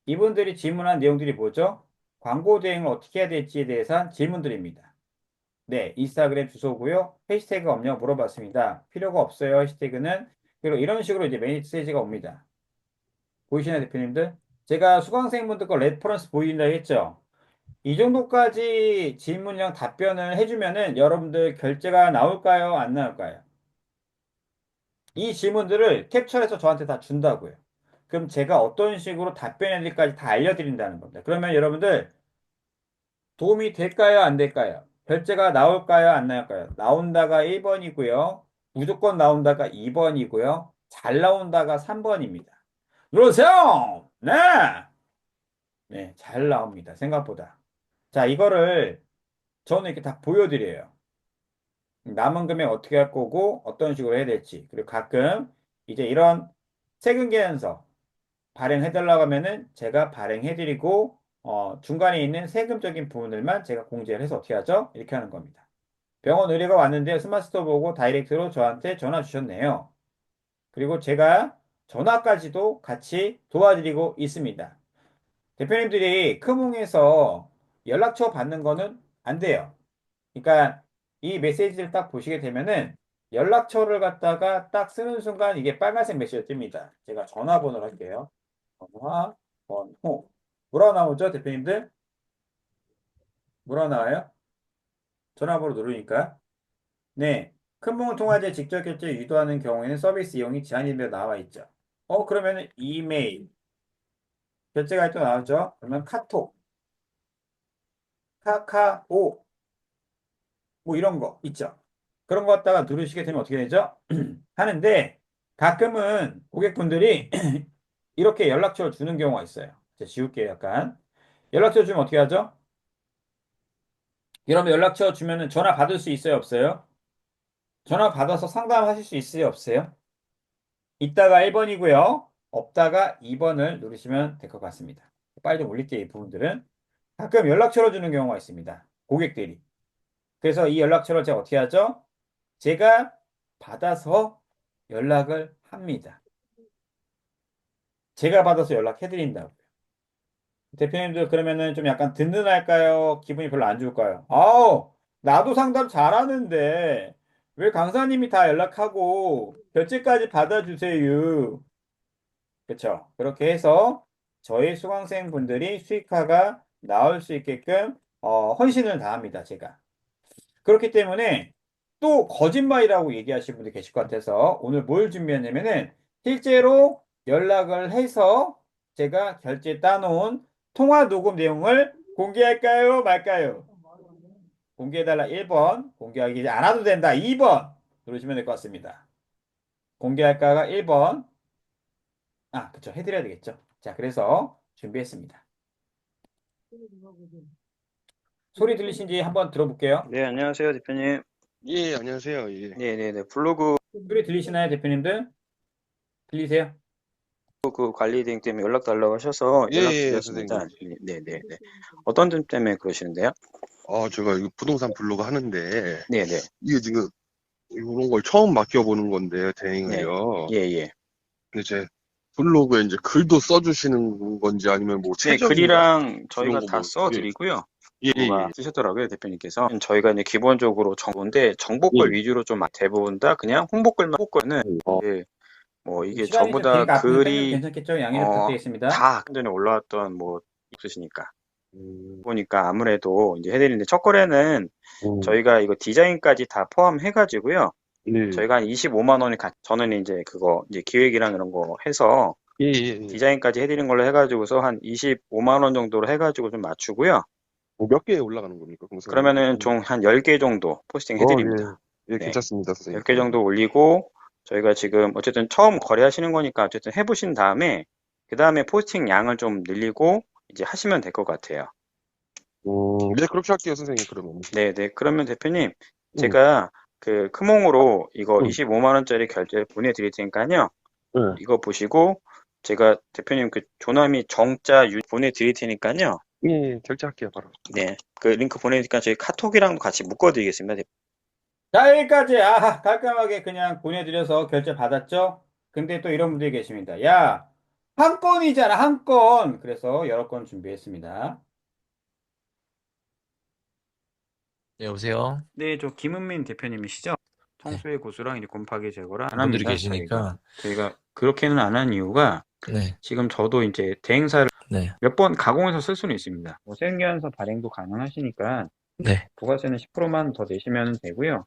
이분들이 질문한 내용들이 뭐죠? 광고 대행을 어떻게 해야 될지에 대해서 한 질문들입니다. 네, 인스타그램 주소고요. 해시태그 없냐고 물어봤습니다. 필요가 없어요, 해시태그는. 그리고 이런 식으로 이제 메시지가 옵니다. 보이시나요, 대표님들? 제가 수강생분들 거 레퍼런스 보여준다 했죠? 이 정도까지 질문이랑 답변을 해주면은 여러분들 결제가 나올까요? 안 나올까요? 이 질문들을 캡처해서 저한테 다 준다고요. 그럼 제가 어떤 식으로 답변해야 될까지 다 알려드린다는 겁니다. 그러면 여러분들 도움이 될까요? 안 될까요? 결제가 나올까요? 안 나올까요? 나온다가 1번이고요. 무조건 나온다가 2번이고요. 잘 나온다가 3번입니다. 눌러주세요! 네! 네, 잘 나옵니다. 생각보다. 자, 이거를 저는 이렇게 다 보여드려요. 남은 금액 어떻게 할 거고, 어떤 식으로 해야 될지. 그리고 가끔 이제 이런 세금 계산서 발행해달라고 하면은 제가 발행해드리고, 중간에 있는 세금적인 부분들만 제가 공제를 해서 어떻게 하죠? 이렇게 하는 겁니다. 병원 의뢰가 왔는데 스마트스토어 보고 다이렉트로 저한테 전화 주셨네요. 그리고 제가 전화까지도 같이 도와드리고 있습니다. 대표님들이 크몽에서 연락처 받는 거는 안 돼요. 그러니까 이 메시지를 딱 보시게 되면은 연락처를 갖다가 딱 쓰는 순간 이게 빨간색 메시지가 뜹니다. 제가 전화번호를 할게요. 전화, 번호. 뭐라고 나오죠, 대표님들? 뭐라고 나와요? 전화번호 누르니까. 네. 큰봉을 통화제 직접 결제 유도하는 경우에는 서비스 이용이 제한이되어 나와 있죠. 그러면은 이메일, 결제가 또 나오죠? 그러면 카톡, 카카오, 뭐 이런 거 있죠. 그런 거 갖다가 누르시게 되면 어떻게 되죠? 하는데 가끔은 고객분들이 이렇게 연락처를 주는 경우가 있어요. 제가 지울게요, 약간. 연락처 주면 어떻게 하죠? 여러분 연락처 주면은 전화 받을 수 있어요, 없어요? 전화 받아서 상담하실 수 있어요, 없어요? 있다가 1번이고요. 없다가 2번을 누르시면 될 것 같습니다. 빨리 좀 올릴게요, 이 부분들은. 가끔 연락처를 주는 경우가 있습니다. 고객들이. 그래서 이 연락처를 제가 어떻게 하죠? 제가 받아서 연락을 합니다. 제가 받아서 연락해드린다고요. 대표님들 그러면은 좀 약간 든든할까요? 기분이 별로 안 좋을까요? 아우, 나도 상담 잘하는데 왜 강사님이 다 연락하고 결제까지 받아주세요. 그렇죠. 그렇게 해서 저희 수강생분들이 수익화가 나올 수 있게끔 헌신을 다합니다. 제가. 그렇기 때문에 또 거짓말이라고 얘기하시는 분들 계실 것 같아서 오늘 뭘 준비했냐면은 실제로 연락을 해서 제가 결제 따놓은 통화 녹음 내용을 공개할까요? 말까요? 공개해달라 1번, 공개하기 않아도 된다 2번 누르시면 될 것 같습니다. 공개할까가 1번, 그쵸. 해드려야 되겠죠. 자, 그래서 준비했습니다. 소리 들리신지 한번 들어볼게요. 네, 안녕하세요, 대표님. 예, 안녕하세요. 예. 네네네. 블로그 소리 들리시나요, 대표님들? 들리세요? 그 관리 대행 때문에 연락 달라고 하셔서 예, 예, 연락드렸습니다. 선생님. 네네네. 어떤 점 때문에 그러시는데요? 제가 이거 부동산 블로그 하는데, 네네. 이게 지금, 이런 걸 처음 맡겨보는 건데, 네. 대행을요. 예, 예. 근데 제 블로그에 이제 글도 써주시는 건지 아니면 뭐 네, 최저인가? 글이랑 그런 저희가 거 다 뭐, 예, 써드리고요. 예, 뭐가 예, 쓰셨더라고요, 대표님께서. 저희가 이제 기본적으로 정보인데, 정보글 예. 위주로 좀 대부분 다 그냥 홍보글은, 예, 뭐 이게 시간이 전부 좀 다 되니까 앞에서 땡겨도 글이, 괜찮겠죠? 양해 부탁드리겠습니다. 다 전에 올라왔던 뭐, 있으시니까. 음, 보니까 아무래도 이제 해드리는데, 첫 거래는 저희가 이거 디자인까지 다 포함해가지고요. 네. 저희가 한 25만 원이 저는 이제 그거 이제 기획이랑 이런 거 해서 예, 예, 예. 디자인까지 해드린 걸로 해가지고서 한 25만 원 정도로 해가지고 좀 맞추고요. 몇 개에 올라가는 겁니까, 공사가? 그러면은 총 한 10개 정도 포스팅 해드립니다. 예, 예, 네. 괜찮습니다, 선생님. 10개 정도 올리고 저희가 지금 어쨌든 처음 거래하시는 거니까 어쨌든 해보신 다음에 그 다음에 포스팅 양을 좀 늘리고 이제 하시면 될 것 같아요. 네, 그렇게 할게요, 선생님, 그러면. 네네. 그러면 대표님, 응, 제가 그 크몽으로 이거 응, 25만 원짜리 결제 보내드릴 테니까요. 네. 이거 보시고 제가 대표님 그 조남이 정자 보내드릴 테니까요. 예, 예, 결제할게요, 바로. 네. 그 링크 보내니까 저희 카톡이랑도 같이 묶어드리겠습니다. 자, 여기까지, 깔끔하게 그냥 보내드려서 결제 받았죠? 근데 또 이런 분들이 계십니다. 야, 한 건이잖아, 한 건. 그래서 여러 건 준비했습니다. 네, 여보세요? 네, 저 김은민 대표님이시죠? 네, 청소의 고수랑 이제 곰팡이 제거를 안 분들이 합니다. 저희가. 계시니까, 저희가 그렇게는 안 한 이유가 네, 지금 저도 이제 대행사를 네, 몇 번 가공해서 쓸 수는 있습니다. 뭐 생계연서 발행도 가능하시니까 네, 부가세는 10%만 더 내시면 되고요.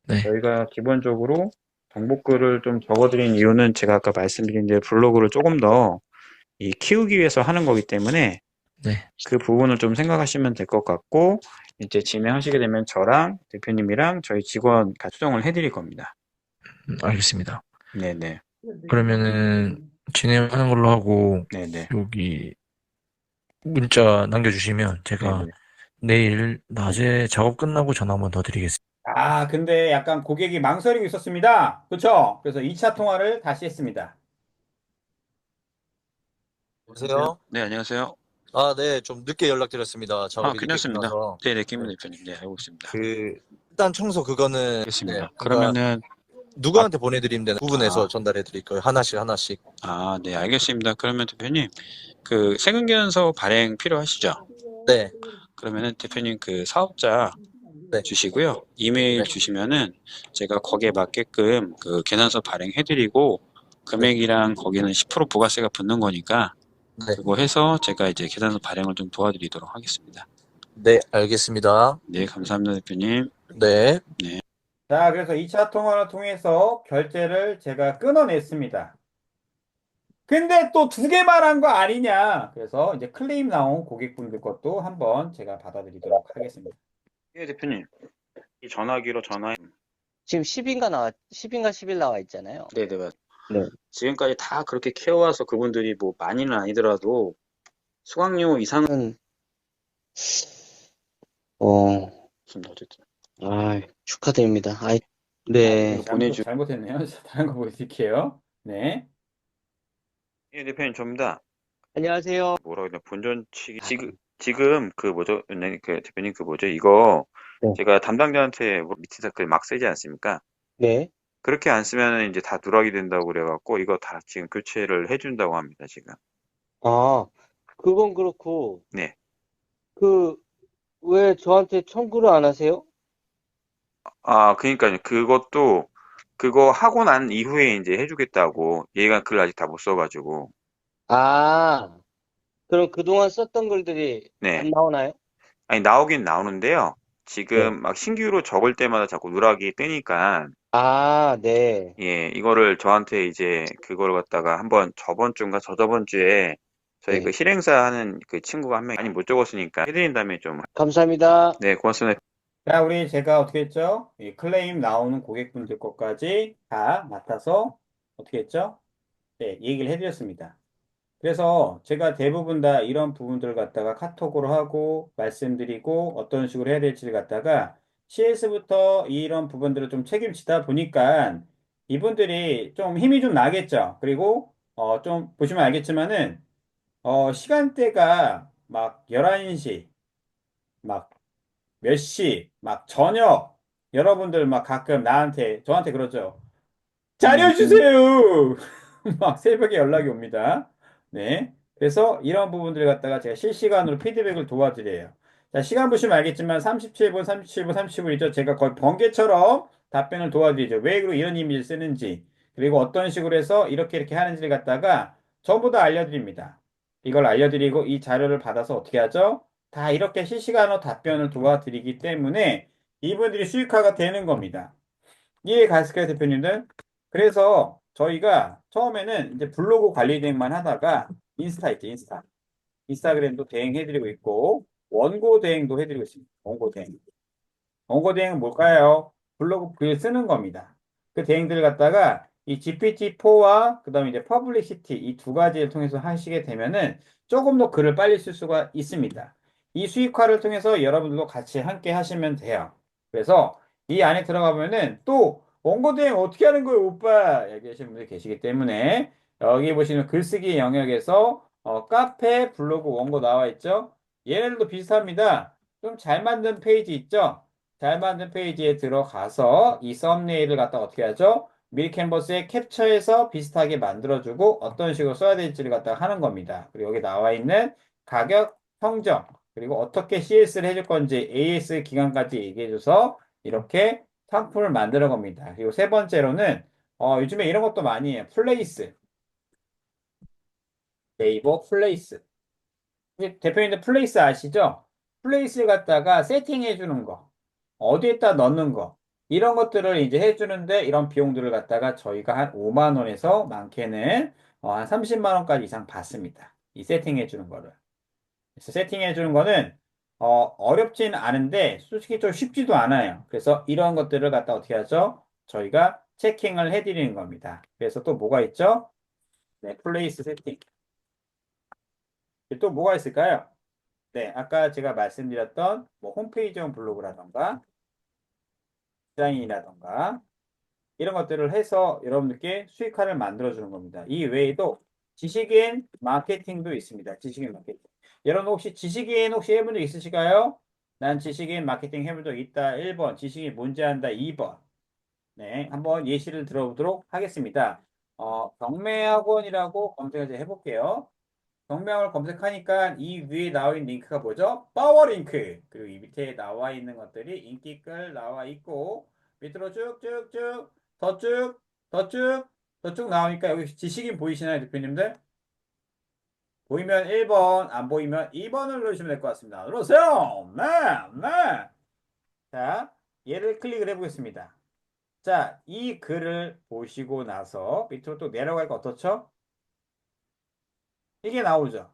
네, 저희가 기본적으로 정보글을 좀 적어드린 이유는 제가 아까 말씀드린 대로 블로그를 조금 더 키우기 위해서 하는 거기 때문에 네, 그 부분을 좀 생각하시면 될 것 같고 이제 진행하시게 되면 저랑 대표님이랑 저희 직원 다 수정을 해드릴 겁니다. 알겠습니다. 네네. 그러면은, 진행하는 걸로 하고, 네네. 여기, 문자 남겨주시면, 제가 네네. 내일 낮에 작업 끝나고 전화 한번 더 드리겠습니다. 근데 약간 고객이 망설이고 있었습니다. 그렇죠? 그래서 2차 통화를 다시 했습니다. 여보세요? 네, 안녕하세요. 네, 좀 늦게 연락드렸습니다. 작업이 늦게 괜찮습니다. 끝나서. 네네, 김 네, 대표님. 네, 알고 있습니다. 일단 청소 그거는, 네, 알겠습니다. 제가 그러면은, 누구한테 보내드리면 되는 부분에서 아, 전달해 드릴 거예요. 하나씩, 하나씩. 네, 알겠습니다. 그러면 대표님, 그 세금계연서 발행 필요하시죠? 네, 그러면은 대표님 그 사업자 네, 주시고요. 이메일 네, 주시면은 제가 거기에 맞게끔 그 계산서 발행해드리고 네, 금액이랑 거기는 10% 부가세가 붙는 거니까 네, 그거 해서 제가 이제 계산서 발행을 좀 도와드리도록 하겠습니다. 네, 알겠습니다. 네, 감사합니다, 대표님. 네. 네. 자, 그래서 2차 통화를 통해서 결제를 제가 끊어냈습니다. 근데 또 두 개만 한 거 아니냐. 그래서 이제 클레임 나온 고객분들 것도 한번 제가 받아드리도록 하겠습니다. 예, 대표님. 이 전화기로 전화. 지금 10인가 11 나와 있잖아요. 네네, 맞. 네. 지금까지 다 그렇게 키워와서 그분들이 뭐 많이는 아니더라도 수강료 이상은 은, 어, 어쨌든. 축하드립니다. 이거 네. 잘못했네요. 자, 다른 거 보여드릴게요. 네. 예, 대표님, 접니다. 안녕하세요. 뭐라 그러냐, 본전치기. 지금 그 뭐죠? 네, 그 대표님 그 뭐죠? 이거 네. 제가 담당자한테 뭐 밑에다 글 막 쓰지 않습니까? 네. 그렇게 안 쓰면은 이제 다 누락이 된다고 그래갖고 이거 다 지금 교체를 해준다고 합니다, 지금. 아, 그건 그렇고, 네. 그, 왜 저한테 청구를 안 하세요? 그러니까요. 그것도 그거 하고 난 이후에 이제 해주겠다고 얘가 글 아직 다 못 써가지고. 아, 그럼 그동안 썼던 글들이 안 네. 나오나요? 아니 나오긴 나오는데요. 네. 지금 막 신규로 적을 때마다 자꾸 누락이 뜨니까 네. 예, 이거를 저한테 이제 그걸 갖다가 한번 저번 주인가 저저번 주에 저희 그 네. 실행사 하는 그 친구가 한 명 많이 못 적었으니까 해드린 다음에 좀. 감사합니다. 네, 고맙습니다. 자, 제가 어떻게 했죠? 이 클레임 나오는 고객분들 것까지 다 맡아서 어떻게 했죠? 네, 얘기를 해드렸습니다. 그래서 제가 대부분 다 이런 부분들을 갖다가 카톡으로 하고 말씀드리고 어떤 식으로 해야 될지를 갖다가 CS부터 이런 부분들을 좀 책임지다 보니까 이분들이 좀 힘이 좀 나겠죠. 그리고 좀 보시면 알겠지만은 시간대가 막 11시, 막 몇 시, 막 저녁 여러분들 막 가끔 저한테 그러죠. 잘려주세요! 막 새벽에 연락이 옵니다. 네. 그래서 이런 부분들을 갖다가 제가 실시간으로 피드백을 도와드려요. 자, 시간 보시면 알겠지만 37분, 37분, 37분이죠. 제가 거의 번개처럼 답변을 도와드리죠. 왜 그리고 이런 이미지를 쓰는지, 그리고 어떤 식으로 해서 이렇게 하는지를 갖다가 전부 다 알려드립니다. 이걸 알려드리고 이 자료를 받아서 어떻게 하죠? 다 이렇게 실시간으로 답변을 도와드리기 때문에 이분들이 수익화가 되는 겁니다. 이해 가실까요, 대표님들? 그래서 저희가 처음에는 이제 블로그 관리 대행만 하다가 인스타 있죠, 인스타. 인스타그램도 대행해드리고 있고, 원고 대행도 해드리고 있습니다. 원고 대행. 원고 대행은 뭘까요? 블로그 글 쓰는 겁니다. 그 대행들을 갖다가 이 GPT-4와 그다음에 이제 퍼블리시티 이 두 가지를 통해서 하시게 되면은 조금 더 글을 빨리 쓸 수가 있습니다. 이 수익화를 통해서 여러분들도 같이 함께 하시면 돼요. 그래서 이 안에 들어가 보면은 또 원고 대행 어떻게 하는 거예요, 오빠? 얘기하시는 분들이 계시기 때문에 여기 보시는 글쓰기 영역에서 카페, 블로그, 원고 나와 있죠? 얘네들도 비슷합니다. 좀 잘 만든 페이지 있죠? 잘 만든 페이지에 들어가서 이 썸네일을 갖다 어떻게 하죠? 미리 캔버스에 캡처해서 비슷하게 만들어주고 어떤 식으로 써야 될지를 갖다 하는 겁니다. 그리고 여기 나와 있는 가격 평정, 그리고 어떻게 CS를 해줄 건지 AS 기간까지 얘기해줘서 이렇게 상품을 만드는 겁니다. 그리고 세 번째로는 요즘에 이런 것도 많이 해요. 플레이스, 네이버 플레이스. 대표님들 플레이스 아시죠? 플레이스 갖다가 세팅해 주는 거, 어디에다 넣는 거, 이런 것들을 이제 해주는데 이런 비용들을 갖다가 저희가 한 5만 원에서 많게는 한 30만 원까지 이상 받습니다. 이 세팅해 주는 거를. 그래서 세팅해 주는 거는 어렵진 않은데 솔직히 좀 쉽지도 않아요. 그래서 이런 것들을 갖다 어떻게 하죠? 저희가 체킹을 해드리는 겁니다. 그래서 또 뭐가 있죠? 네, 플레이스 세팅. 또 뭐가 있을까요? 네, 아까 제가 말씀드렸던 뭐 홈페이지용 블로그라던가 디자인이라던가 이런 것들을 해서 여러분들께 수익화를 만들어주는 겁니다. 이 외에도 지식인 마케팅도 있습니다. 지식인 마케팅. 여러분 혹시 해본 적 있으실까요? 난 지식인 마케팅 해본 적 있다. 1번. 지식인 뭔지 안다. 2번. 네, 한번 예시를 들어보도록 하겠습니다. 경매학원이라고 검색을 해볼게요. 경명을 검색하니까 이 위에 나와 있는 링크가 뭐죠? 파워 링크. 그리고 이 밑에 나와 있는 것들이 인기글 나와 있고 밑으로 쭉쭉쭉 더 쭉, 더 쭉, 더 쭉 나오니까 여기 지식인 보이시나요, 대표님들? 보이면 1번, 안 보이면 2번을 누르시면 될 것 같습니다. 눌러주세요. 네, 네. 자, 얘를 클릭을 해보겠습니다. 자, 이 글을 보시고 나서 밑으로 또 내려가니까 어떻죠? 이게 나오죠.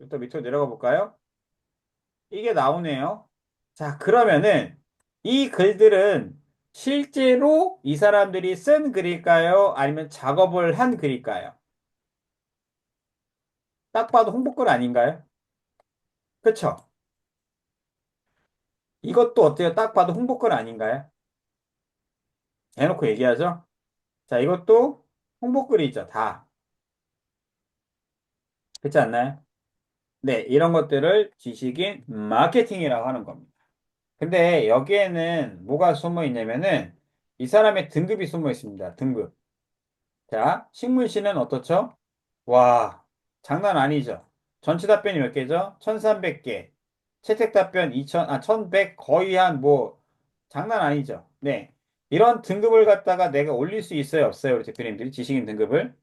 또 밑으로 내려가 볼까요? 이게 나오네요. 자, 그러면은 이 글들은 실제로 이 사람들이 쓴 글일까요? 아니면 작업을 한 글일까요? 딱 봐도 홍보글 아닌가요? 그쵸? 이것도 어때요? 딱 봐도 홍보글 아닌가요? 대놓고 얘기하죠? 자, 이것도 홍보글이죠, 다. 그렇지 않나요? 네, 이런 것들을 지식인 마케팅이라고 하는 겁니다. 근데 여기에는 뭐가 숨어 있냐면은 이 사람의 등급이 숨어 있습니다. 등급. 자, 신문시는 어떻죠? 와, 장난 아니죠? 전체 답변이 몇 개죠? 1300개. 채택 답변 1100, 거의 한 뭐, 장난 아니죠? 네. 이런 등급을 갖다가 내가 올릴 수 있어요? 없어요? 우리 대표님들이 지식인 등급을?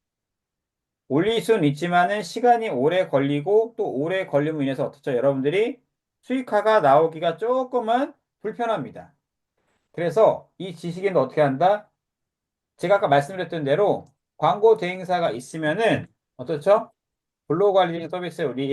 올릴 수는 있지만은 시간이 오래 걸리고 또 오래 걸림으로 인해서 어떻죠? 여러분들이 수익화가 나오기가 조금은 불편합니다. 그래서 이 지식인도 어떻게 한다? 제가 아까 말씀드렸던 대로 광고 대행사가 있으면은 어떻죠? 블로그 관리 서비스 우리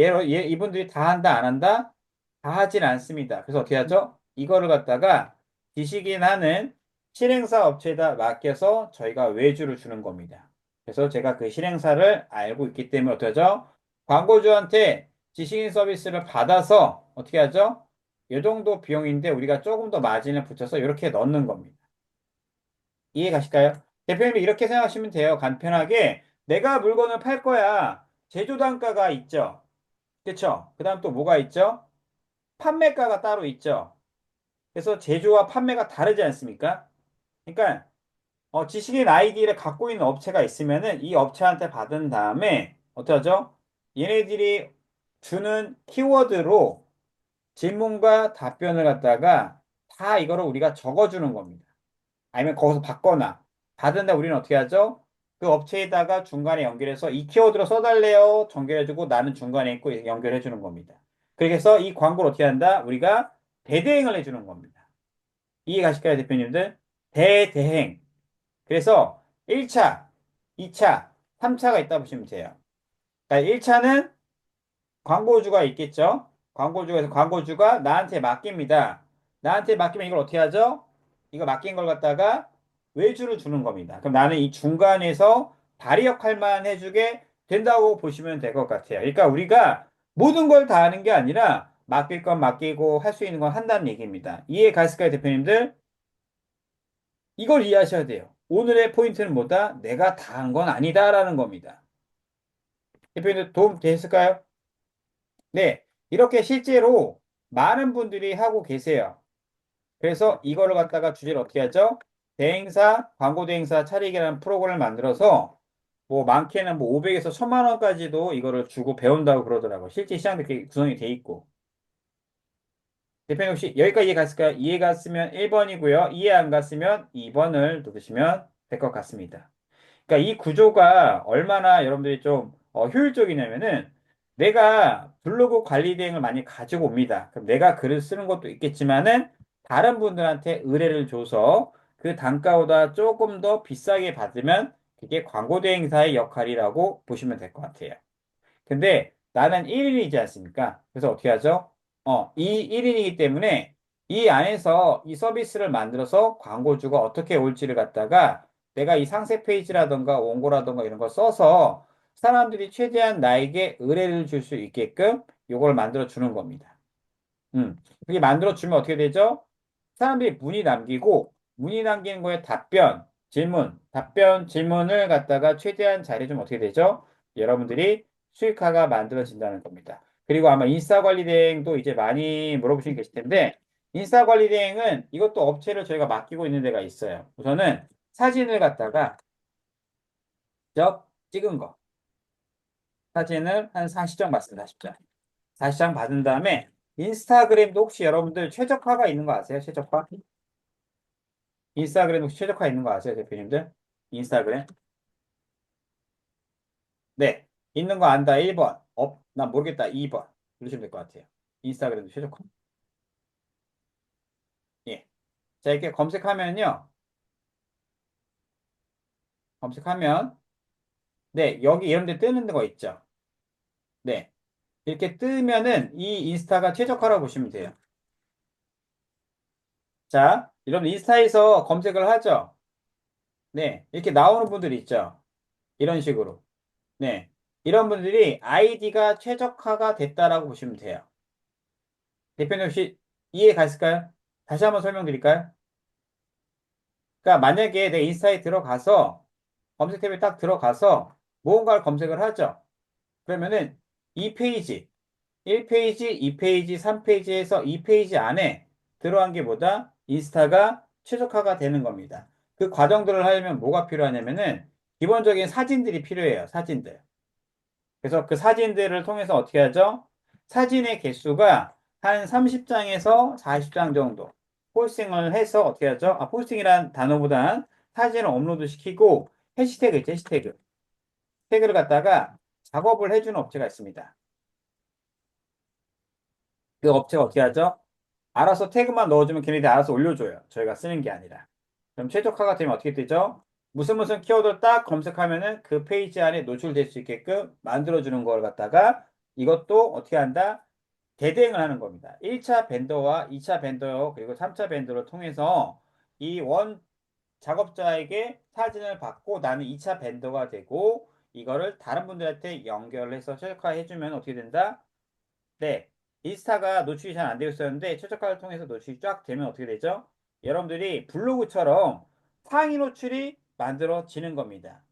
이분들이 다 한다 안 한다? 다 하진 않습니다. 그래서 어떻게 하죠? 이거를 갖다가 지식인 하는 실행사 업체에다 맡겨서 저희가 외주를 주는 겁니다. 그래서 제가 그 실행사를 알고 있기 때문에 어떻게 하죠? 광고주한테 지식인 서비스를 받아서 어떻게 하죠? 이 정도 비용인데 우리가 조금 더 마진을 붙여서 이렇게 넣는 겁니다. 이해 가실까요? 대표님 이렇게 생각하시면 돼요. 간편하게 내가 물건을 팔 거야. 제조 단가가 있죠. 그렇죠? 그다음 또 뭐가 있죠? 판매가가 따로 있죠. 그래서 제조와 판매가 다르지 않습니까? 그러니까 지식인 아이디를 갖고 있는 업체가 있으면은 이 업체한테 받은 다음에 어떻게 하죠? 얘네들이 주는 키워드로 질문과 답변을 갖다가 다 이거를 우리가 적어주는 겁니다. 아니면 거기서 받거나 받은 다음 우리는 어떻게 하죠? 그 업체에다가 중간에 연결해서 이 키워드로 써달래요. 연결해주고 나는 중간에 있고 연결해주는 겁니다. 그래서 이 광고를 어떻게 한다? 우리가 대대행을 해주는 겁니다. 이해 가실까요, 대표님들? 대대행. 그래서 1차, 2차, 3차가 있다 보시면 돼요. 그러니까 1차는 광고주가 있겠죠? 광고주에서 광고주가 나한테 맡깁니다. 나한테 맡기면 이걸 어떻게 하죠? 이거 맡긴 걸 갖다가 외주를 주는 겁니다. 그럼 나는 이 중간에서 다리 역할만 해주게 된다고 보시면 될 것 같아요. 그러니까 우리가 모든 걸 다 하는 게 아니라 맡길 건 맡기고 할 수 있는 건 한다는 얘기입니다. 이해 가실까요, 대표님들? 이걸 이해하셔야 돼요. 오늘의 포인트는 뭐다? 내가 다 한 건 아니다라는 겁니다. 대표님들 도움 됐을까요? 네, 이렇게 실제로 많은 분들이 하고 계세요. 그래서 이거를 갖다가 주제를 어떻게 하죠? 대행사, 광고 대행사 차리기라는 프로그램을 만들어서 뭐 많게는 뭐 500에서 1000만 원까지도 이거를 주고 배운다고 그러더라고요. 실제 시장도 그렇게 구성이 돼 있고. 대표님 혹시 여기까지 이해 갔을까요? 이해 갔으면 1번이고요. 이해 안 갔으면 2번을 누르시면 될 것 같습니다. 그러니까 이 구조가 얼마나 여러분들이 좀 효율적이냐면은 내가 블로그 관리 대행을 많이 가지고 옵니다. 그럼 내가 글을 쓰는 것도 있겠지만은 다른 분들한테 의뢰를 줘서 그 단가보다 조금 더 비싸게 받으면 그게 광고 대행사의 역할이라고 보시면 될 것 같아요. 근데 나는 1인이지 않습니까? 그래서 어떻게 하죠? 이 1인이기 때문에 이 안에서 이 서비스를 만들어서 광고주가 어떻게 올지를 갖다가 내가 이 상세 페이지라던가 원고라던가 이런 걸 써서 사람들이 최대한 나에게 의뢰를 줄 수 있게끔 이걸 만들어 주는 겁니다. 그게 만들어 주면 어떻게 되죠? 사람들이 문의 남기고 문의 남기는 거에 답변, 질문, 답변, 질문을 갖다가 최대한 잘해주면 어떻게 되죠? 여러분들이 수익화가 만들어진다는 겁니다. 그리고 아마 인스타 관리 대행도 이제 많이 물어보시는 계실 텐데 인스타 관리 대행은 이것도 업체를 저희가 맡기고 있는 데가 있어요. 우선은 사진을 갖다가 직접 찍은 거. 사진을 한 40장 받습니다. 40장. 40장 받은 다음에 인스타그램도 혹시 여러분들 최적화가 있는 거 아세요? 최적화? 인스타그램 혹시 최적화 있는 거 아세요, 대표님들? 인스타그램? 네. 있는 거 안다, 1번. 난 모르겠다, 2번. 누르시면 될 것 같아요. 인스타그램도 최적화. 예. 자, 이렇게 검색하면요. 검색하면, 네, 여기 이런 데 뜨는 거 있죠? 네. 이렇게 뜨면은 이 인스타가 최적화라고 보시면 돼요. 자, 여러분 인스타에서 검색을 하죠? 네. 이렇게 나오는 분들이 있죠? 이런 식으로. 네. 이런 분들이 아이디가 최적화가 됐다라고 보시면 돼요. 대표님 혹시 이해 갔을까요? 다시 한번 설명드릴까요? 그러니까 만약에 내 인스타에 들어가서 검색 탭에 딱 들어가서 무언가를 검색을 하죠. 그러면은 이 페이지, 1페이지, 2페이지, 3페이지에서 2페이지 안에 들어간 게 뭐다? 인스타가 최적화가 되는 겁니다. 그 과정들을 하려면 뭐가 필요하냐면은 기본적인 사진들이 필요해요. 사진들. 그래서 그 사진들을 통해서 어떻게 하죠? 사진의 개수가 한 30장에서 40장 정도 포스팅을 해서 어떻게 하죠? 포스팅이란 단어보단 사진을 업로드 시키고 해시태그 있죠, 해시태그. 태그를 갖다가 작업을 해주는 업체가 있습니다. 그 업체가 어떻게 하죠? 알아서 태그만 넣어주면 걔네들이 알아서 올려줘요. 저희가 쓰는 게 아니라. 그럼 최적화가 되면 어떻게 되죠? 무슨 무슨 키워드를 딱 검색하면은 그 페이지 안에 노출될 수 있게끔 만들어주는 걸 갖다가 이것도 어떻게 한다? 대대응을 하는 겁니다. 1차 벤더와 2차 벤더 그리고 3차 벤더를 통해서 이 작업자에게 사진을 받고 나는 2차 벤더가 되고 이거를 다른 분들한테 연결해서 최적화해주면 어떻게 된다? 네. 인스타가 노출이 잘 안 되어 있었는데 최적화를 통해서 노출이 쫙 되면 어떻게 되죠? 여러분들이 블로그처럼 상위 노출이 만들어지는 겁니다.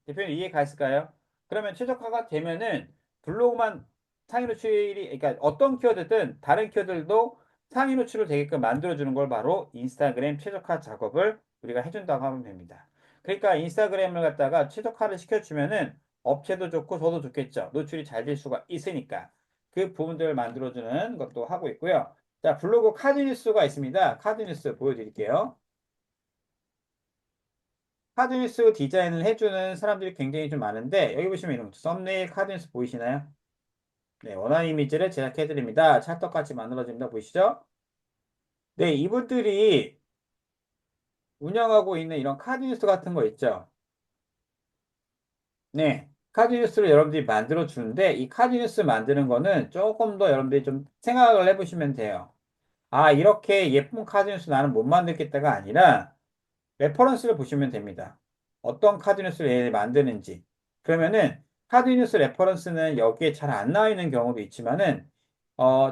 대표님 이해가 있을까요? 그러면 최적화가 되면은 블로그만 상위 노출이 그러니까 어떤 키워드든 다른 키워드들도 상위 노출을 되게끔 만들어주는 걸 바로 인스타그램 최적화 작업을 우리가 해준다고 하면 됩니다. 그러니까 인스타그램을 갖다가 최적화를 시켜주면은 업체도 좋고 저도 좋겠죠. 노출이 잘 될 수가 있으니까 그 부분들을 만들어주는 것도 하고 있고요. 자, 블로그 카드뉴스가 있습니다. 카드뉴스 보여드릴게요. 카드뉴스 디자인을 해주는 사람들이 굉장히 좀 많은데 여기 보시면 이런 썸네일 카드뉴스 보이시나요? 네, 원하는 이미지를 제작해드립니다. 찰떡같이 만들어집니다. 보이시죠? 네, 이분들이 운영하고 있는 이런 카드뉴스 같은 거 있죠? 네, 카드뉴스를 여러분들이 만들어 주는데 이 카드뉴스 만드는 거는 조금 더 여러분들이 좀 생각을 해보시면 돼요. 아, 이렇게 예쁜 카드뉴스 나는 못 만들겠다가 아니라 레퍼런스를 보시면 됩니다. 어떤 카드뉴스를 만드는지. 그러면은 카드뉴스 레퍼런스는 여기에 잘 안 나와 있는 경우도 있지만은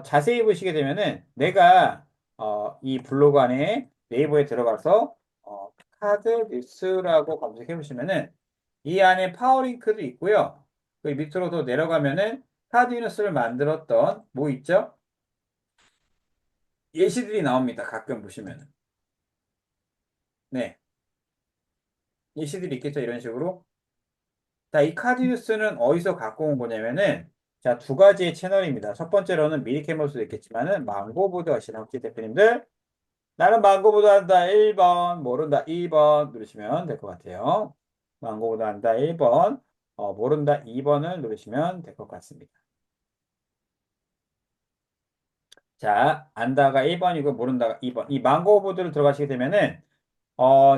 자세히 보시게 되면은 내가 이 블로그 안에 네이버에 들어가서 카드뉴스라고 검색해 보시면은 이 안에 파워링크도 있고요. 그 밑으로도 내려가면은 카드뉴스를 만들었던 뭐 있죠? 예시들이 나옵니다. 가끔 보시면은. 네. 예시들이 있겠죠. 이런 식으로. 자, 이 카드뉴스는 어디서 갖고 온 거냐면은, 자, 두 가지의 채널입니다. 첫 번째로는 미리 캐머스도 있겠지만은, 망고보드 하시는 혹시 대표님들, 나는 망고보드 한다 1번, 모른다 2번 누르시면 될 것 같아요. 망고보드 한다 1번, 모른다 2번을 누르시면 될 것 같습니다. 자, 안다가 1번이고 모른다가 2번. 이 망고보드를 들어가시게 되면은,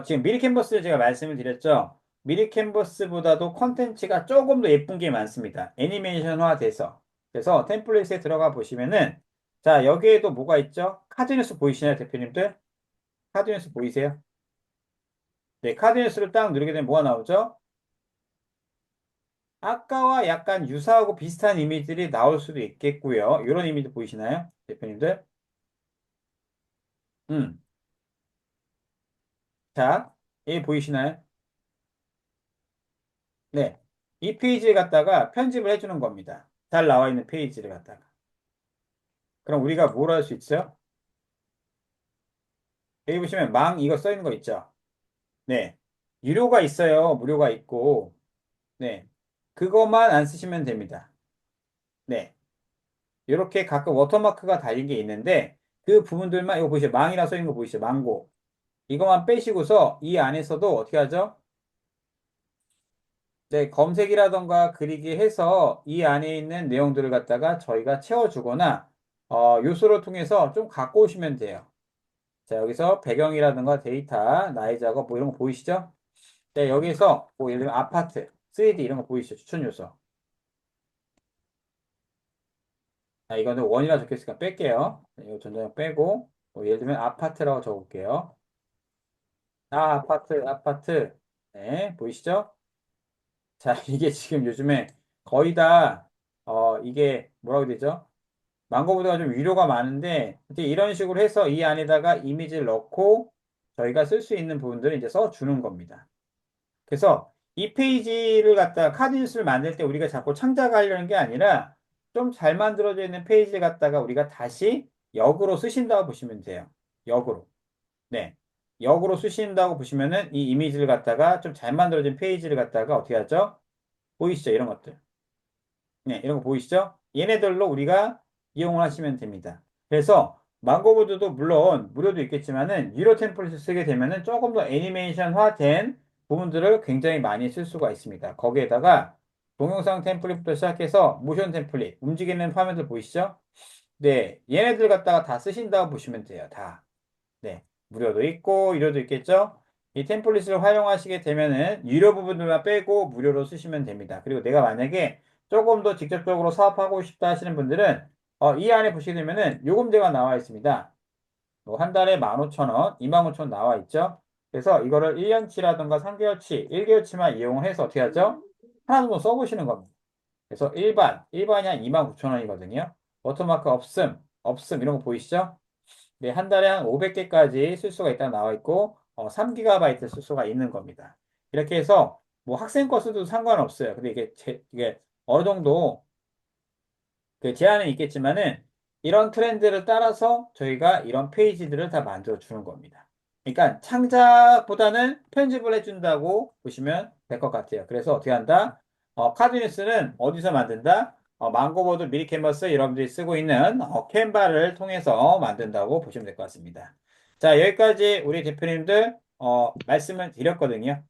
지금 미리 캔버스를 제가 말씀을 드렸죠. 미리 캔버스보다도 컨텐츠가 조금 더 예쁜 게 많습니다. 애니메이션화 돼서. 그래서 템플릿에 들어가 보시면은, 자, 여기에도 뭐가 있죠? 카드뉴스 보이시나요, 대표님들? 카드뉴스 보이세요? 네, 카드뉴스를 딱 누르게 되면 뭐가 나오죠? 아까와 약간 유사하고 비슷한 이미지들이 나올 수도 있겠고요. 이런 이미지 보이시나요, 대표님들? 음. 자, 이 보이시나요? 네. 이 페이지에 갖다가 편집을 해주는 겁니다. 잘 나와 있는 페이지를 갖다가. 그럼 우리가 뭘 할 수 있어요? 여기 보시면 망 이거 써 있는 거 있죠? 네. 유료가 있어요. 무료가 있고. 네. 그것만 안 쓰시면 됩니다. 네. 이렇게 가끔 워터마크가 달린 게 있는데 그 부분들만 이거 보시죠. 망이라 써 있는 거 보이시죠? 망고. 이것만 빼시고서 이 안에서도 어떻게 하죠? 네, 검색이라던가 그리기 해서 이 안에 있는 내용들을 갖다가 저희가 채워주거나 요소를 통해서 좀 갖고 오시면 돼요. 자, 여기서 배경이라든가 데이터, 나의 작업 뭐 이런 거 보이시죠? 네, 여기서 뭐 예를 들면 아파트, 3D 이런 거 보이시죠? 추천 요소. 아, 이거는 원이라 적혀있으니까 뺄게요. 네, 이거 전자형 빼고 뭐 예를 들면 아파트라고 적을게요. 아, 아파트, 아파트. 네, 보이시죠? 자, 이게 지금 요즘에 거의 다 이게 뭐라고 해야 되죠? 망고보다가 좀 위로가 많은데 이제 이런 식으로 해서 이 안에다가 이미지를 넣고 저희가 쓸 수 있는 부분들을 이제 써주는 겁니다. 그래서 이 페이지를 갖다가 카드뉴스를 만들 때 우리가 자꾸 창작하려는 게 아니라 좀 잘 만들어져 있는 페이지를 갖다가 우리가 다시 역으로 쓰신다고 보시면 돼요. 역으로. 네. 역으로 쓰신다고 보시면은 이 이미지를 갖다가 좀 잘 만들어진 페이지를 갖다가 어떻게 하죠? 보이시죠? 이런 것들. 네, 이런 거 보이시죠? 얘네들로 우리가 이용을 하시면 됩니다. 그래서 망고보드도 물론 무료도 있겠지만은 유료 템플릿을 쓰게 되면은 조금 더 애니메이션화된 부분들을 굉장히 많이 쓸 수가 있습니다. 거기에다가 동영상 템플릿부터 시작해서 모션 템플릿, 움직이는 화면들 보이시죠? 네, 얘네들 갖다가 다 쓰신다고 보시면 돼요. 다. 네, 무료도 있고 유료도 있겠죠? 이 템플릿을 활용하시게 되면은 유료 부분들만 빼고 무료로 쓰시면 됩니다. 그리고 내가 만약에 조금 더 직접적으로 사업하고 싶다 하시는 분들은 이 안에 보시게 되면은 요금제가 나와 있습니다. 뭐 한 달에 15,000원, 25,000원 나와 있죠? 그래서 이거를 1년치라든가 3개월치, 1개월치만 이용해서 어떻게 하죠? 하나 정도 써보시는 겁니다. 그래서 일반이 한 29,000원이거든요. 워터마크 없음 이런 거 보이시죠? 네, 한 달에 한 500개까지 쓸 수가 있다고 나와 있고 3GB 쓸 수가 있는 겁니다. 이렇게 해서 뭐 학생 거 써도 상관없어요. 근데 이게 어느 정도 그 제한은 있겠지만은 이런 트렌드를 따라서 저희가 이런 페이지들을 다 만들어 주는 겁니다. 그러니까 창작보다는 편집을 해준다고 보시면 될 것 같아요. 그래서 어떻게 한다? 카드 뉴스는 어디서 만든다? 망고보드, 미리캔버스 여러분들이 쓰고 있는 캔바를 통해서 만든다고 보시면 될 것 같습니다. 자, 여기까지 우리 대표님들 말씀을 드렸거든요.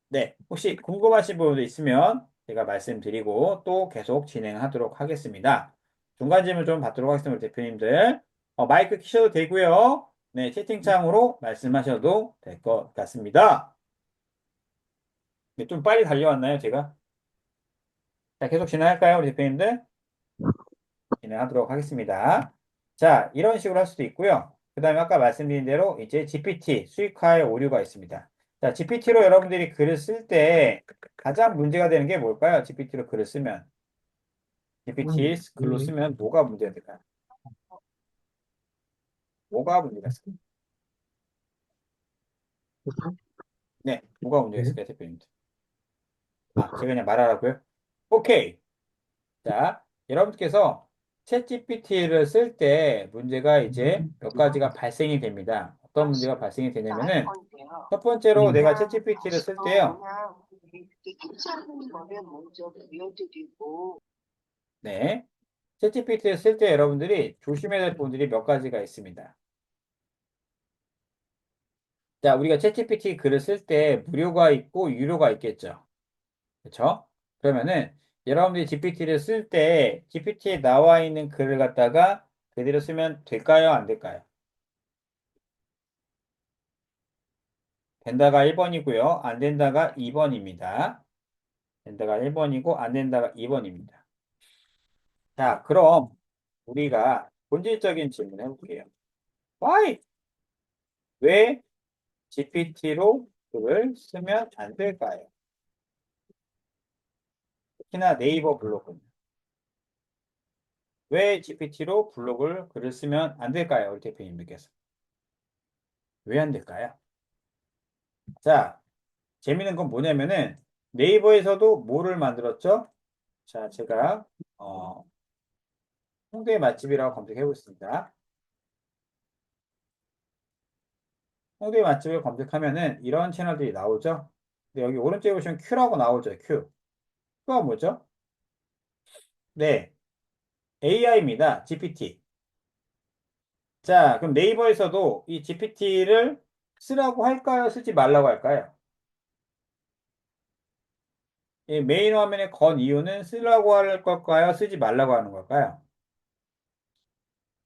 네, 혹시 궁금하신 부분도 있으면 제가 말씀드리고 또 계속 진행하도록 하겠습니다. 중간 질문 좀 받도록 하겠습니다, 우리 대표님들. 마이크 키셔도 되고요. 네, 채팅창으로 말씀하셔도 될 것 같습니다. 네, 좀 빨리 달려왔나요, 제가? 자, 계속 진행할까요, 우리 대표님들? 진행하도록 하겠습니다. 자, 이런 식으로 할 수도 있고요. 그 다음에 아까 말씀드린 대로 이제 GPT, 수익화의 오류가 있습니다. 자, GPT로 여러분들이 글을 쓸 때 가장 문제가 되는 게 뭘까요? GPT로 글을 쓰면. GPT 글로 쓰면 뭐가 문제가 될까요? 뭐가 문제가 있을까요? 네, 뭐가 문제가 있을까요, 대표님들? 아, 제가 그냥 말하라고요? 오케이. 자, 여러분께서 챗GPT를 쓸 때 문제가 이제 몇 가지가 발생이 됩니다. 어떤 문제가 발생이 되냐면은 첫 번째로 내가 챗GPT를 쓸 때요. 네. 챗GPT를 쓸 때 여러분들이 조심해야 될 부분들이 몇 가지가 있습니다. 자, 우리가 챗GPT 글을 쓸 때 무료가 있고 유료가 있겠죠. 그렇죠? 그러면은 여러분들이 GPT를 쓸 때 GPT에 나와 있는 글을 갖다가 그대로 쓰면 될까요? 안 될까요? 된다가 1번이고요. 안 된다가 2번입니다. 된다가 1번이고 안 된다가 2번입니다. 자, 그럼 우리가 본질적인 질문 해볼게요. Why? 왜 GPT로 글을 쓰면 안 될까요? 특히나 네이버 블로그는. 왜 GPT로 블로그를 글을 쓰면 안 될까요? 우리 대표님들께서. 왜 안 될까요? 자, 재미있는 건 뭐냐면은 네이버에서도 뭐를 만들었죠? 자, 제가 홍대 맛집이라고 검색해 보겠습니다. 홍대 맛집을 검색하면은 이런 채널들이 나오죠? 근데 여기 오른쪽에 보시면 Q라고 나오죠, Q. Q가 뭐죠? 네, AI입니다. GPT. 자, 그럼 네이버에서도 이 GPT를 쓰라고 할까요? 쓰지 말라고 할까요? 이 메인 화면에 건 이유는 쓰라고 할 걸까요? 쓰지 말라고 하는 걸까요?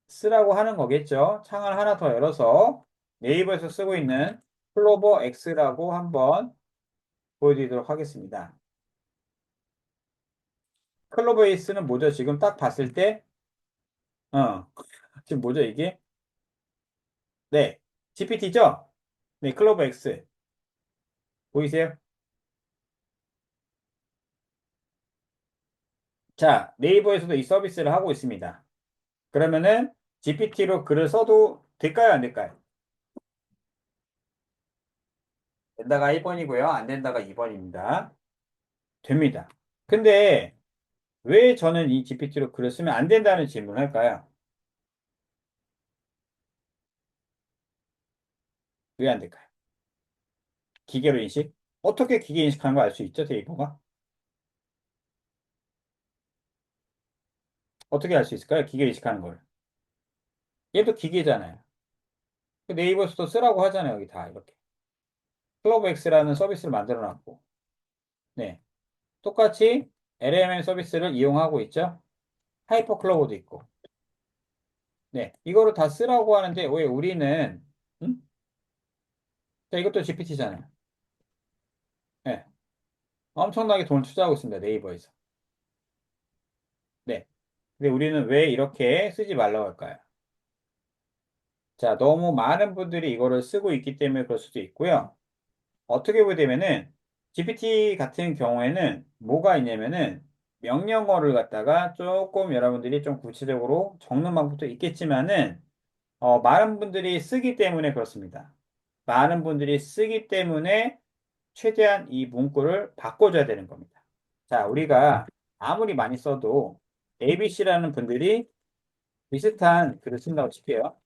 쓰라고 하는 거겠죠. 창을 하나 더 열어서 네이버에서 쓰고 있는 클로버 X라고 한번 보여드리도록 하겠습니다. 클로버 X는 뭐죠? 지금 딱 봤을 때, 어, 지금 뭐죠, 이게? 네, GPT죠? 네, 클로버 X. 보이세요? 자, 네이버에서도 이 서비스를 하고 있습니다. 그러면은 GPT로 글을 써도 될까요? 안 될까요? 된다가 1번이고요. 안 된다가 2번입니다. 됩니다. 근데 왜 저는 이 GPT로 글을 쓰면 안 된다는 질문을 할까요? 왜 안 될까요? 기계로 인식? 어떻게 기계 인식하는 거 알 수 있죠, 데이터가? 어떻게 알 수 있을까요? 기계 인식하는 걸. 얘도 기계잖아요. 그 네이버에서도 쓰라고 하잖아요, 여기 다 이렇게. 클로브엑스라는 서비스를 만들어 놨고. 네. 똑같이 LMM 서비스를 이용하고 있죠. 하이퍼클로버도 있고. 네. 이거를 다 쓰라고 하는데 왜 우리는 음? 자, 이것도 GPT잖아요. 네. 엄청나게 돈을 투자하고 있습니다. 네이버에서. 네. 근데 우리는 왜 이렇게 쓰지 말라고 할까요? 자, 너무 많은 분들이 이거를 쓰고 있기 때문에 그럴 수도 있고요. 어떻게 보게 되면은 GPT 같은 경우에는 뭐가 있냐면은 명령어를 갖다가 조금 여러분들이 좀 구체적으로 적는 방법도 있겠지만은 많은 분들이 쓰기 때문에 그렇습니다. 많은 분들이 쓰기 때문에 최대한 이 문구를 바꿔줘야 되는 겁니다. 자, 우리가 아무리 많이 써도 ABC라는 분들이 비슷한 글을 쓴다고 칠게요.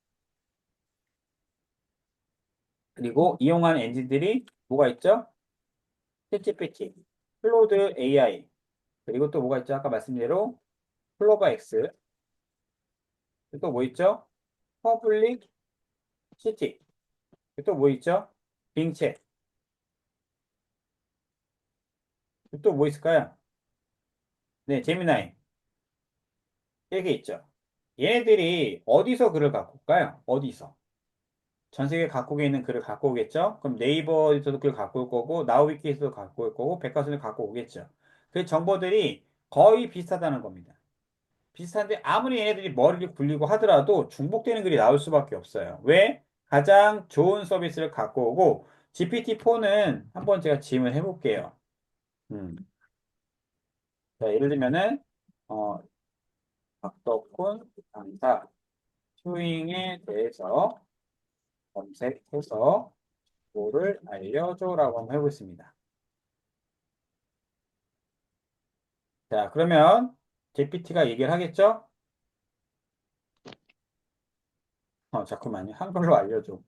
그리고 이용하는 엔진들이 뭐가 있죠? 챗GPT, 클로드 AI, 그리고 또 뭐가 있죠? 아까 말씀드린 대로 클로버 X, 또 뭐 있죠? 퍼블릭 시티, 또 뭐 있죠? 빙챗, 또 뭐 있을까요? 네, 제미나이. 이렇게 있죠. 얘네들이 어디서 글을 갖고 올까요? 어디서? 전 세계 각국에 있는 글을 갖고 오겠죠? 그럼 네이버에서도 글을 갖고 올 거고, 나우위키에서도 갖고 올 거고, 백과사전도 갖고 오겠죠. 그 정보들이 거의 비슷하다는 겁니다. 비슷한데 아무리 얘네들이 머리를 굴리고 하더라도 중복되는 글이 나올 수밖에 없어요. 왜? 가장 좋은 서비스를 갖고 오고, GPT-4는 한번 제가 질문해 볼게요. 음. 자, 예를 들면은, 어, 박덕훈 강사 튜잉에 대해서 검색해서 뭐를 알려줘라고 한번 해보겠습니다. 자, 그러면 GPT가 얘기를 하겠죠? 잠깐만요. 한글로 알려줘.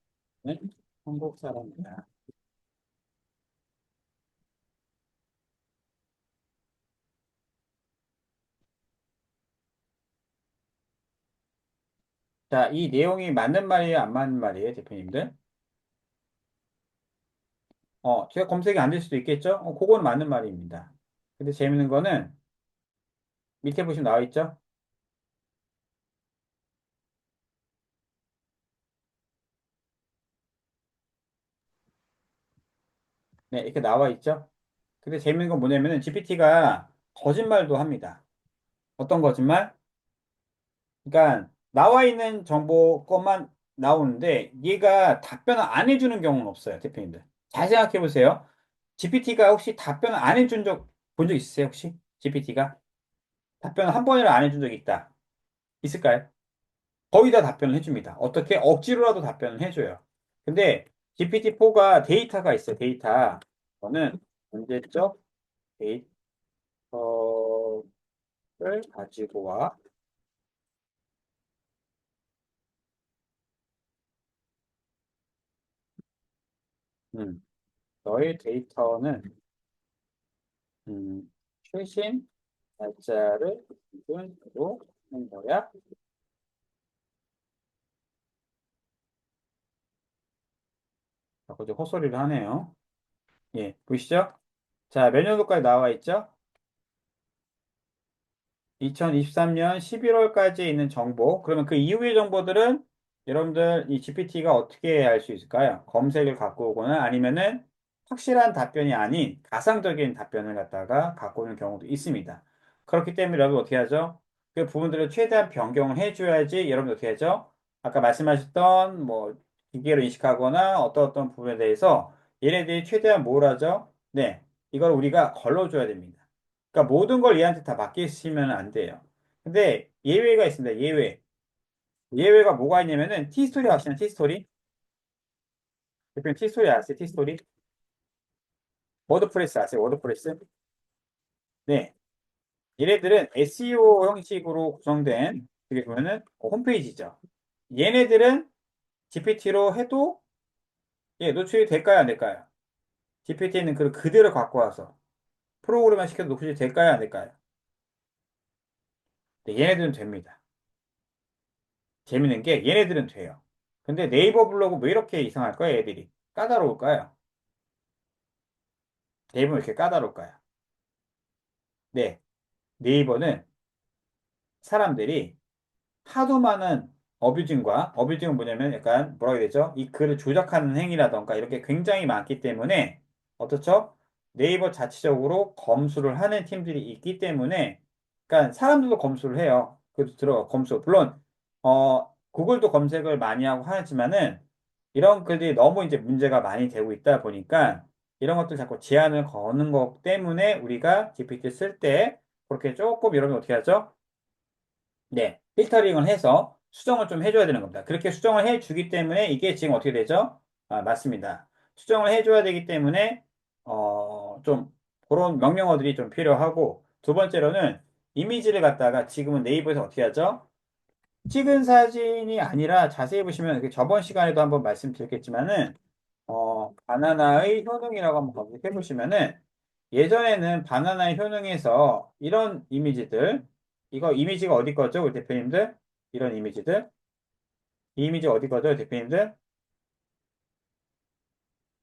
네? 한국 사람이야. 자, 이 내용이 맞는 말이에요? 안 맞는 말이에요, 대표님들? 제가 검색이 안 될 수도 있겠죠? 그거는 맞는 말입니다. 근데 재밌는 거는 밑에 보시면 나와 있죠? 네, 이렇게 나와 있죠? 근데 재밌는 건 뭐냐면은 GPT가 거짓말도 합니다. 어떤 거짓말? 그러니까 나와 있는 정보 것만 나오는데 얘가 답변을 안 해주는 경우는 없어요, 대표님들. 잘 생각해 보세요. GPT가 혹시 답변을 안 해준 본 적 있으세요, 혹시? GPT가 답변을 한 번이라도 안 해준 적이 있다. 있을까요? 거의 다 답변을 해줍니다. 어떻게? 억지로라도 답변을 해줘요. 근데 GPT-4가 데이터가 있어요, 데이터. 저는 문제적 데이터를 가지고 와. 음, 너의 데이터는 최신 날짜를 기준으로 하는 거야. 자꾸 이제 헛소리를 하네요. 예, 보시죠? 자, 몇 년도까지 나와 있죠? 2023년 11월까지 있는 정보. 그러면 그 이후의 정보들은 여러분들 이 GPT가 어떻게 할 수 있을까요? 검색을 갖고 오거나 아니면은 확실한 답변이 아닌 가상적인 답변을 갖다가 갖고 오는 경우도 있습니다. 그렇기 때문에 여러분 어떻게 하죠? 그 부분들을 최대한 변경을 해줘야지 여러분 어떻게 하죠? 아까 말씀하셨던 뭐 기계로 인식하거나 어떤 부분에 대해서 얘네들이 최대한 뭘 하죠? 네, 이걸 우리가 걸러줘야 됩니다. 그러니까 모든 걸 얘한테 다 맡기시면 안 돼요. 근데 예외가 있습니다. 예외. 예외가 뭐가 있냐면은 티스토리 아시나요? 티스토리? 대표님 티스토리 아세요? 티스토리? 워드프레스 아세요? 워드프레스? 네. 얘네들은 SEO 형식으로 구성된 여기 보면은 홈페이지죠. 얘네들은 GPT로 해도 예, 노출이 될까요? 안 될까요? GPT는 그 그대로 갖고 와서 프로그램만 시켜도 노출이 될까요? 안 될까요? 네, 얘네들은 됩니다. 재밌는 게 얘네들은 돼요. 근데 네이버 블로그 왜 이렇게 이상할까요, 애들이? 까다로울까요? 네이버 왜 이렇게 까다로울까요? 네, 네이버는 사람들이 하도 많은 어뷰징은 뭐냐면 약간 뭐라고 해야 되죠? 이 글을 조작하는 행위라던가 이렇게 굉장히 많기 때문에 어떻죠? 네이버 자체적으로 검수를 하는 팀들이 있기 때문에 그러니까 사람들도 검수를 해요. 그래도 들어가 검수. 물론 구글도 검색을 많이 하고 하지만은 이런 글들이 너무 이제 문제가 많이 되고 있다 보니까 이런 것들 자꾸 제한을 거는 것 때문에 우리가 GPT 쓸 때 그렇게 조금 여러분 어떻게 하죠? 네, 필터링을 해서 수정을 좀 해줘야 되는 겁니다. 그렇게 수정을 해주기 때문에 이게 지금 어떻게 되죠? 아, 맞습니다. 수정을 해줘야 되기 때문에 좀 그런 명령어들이 좀 필요하고 두 번째로는 이미지를 갖다가 지금은 네이버에서 어떻게 하죠? 찍은 사진이 아니라 자세히 보시면 그 저번 시간에도 한번 말씀드렸겠지만은 바나나의 효능이라고 한번 검색해 보시면은 예전에는 바나나의 효능에서 이런 이미지들 이거 이미지가 어디 거죠, 우리 대표님들? 이런 이미지들 이 이미지 어디 거죠, 대표님들?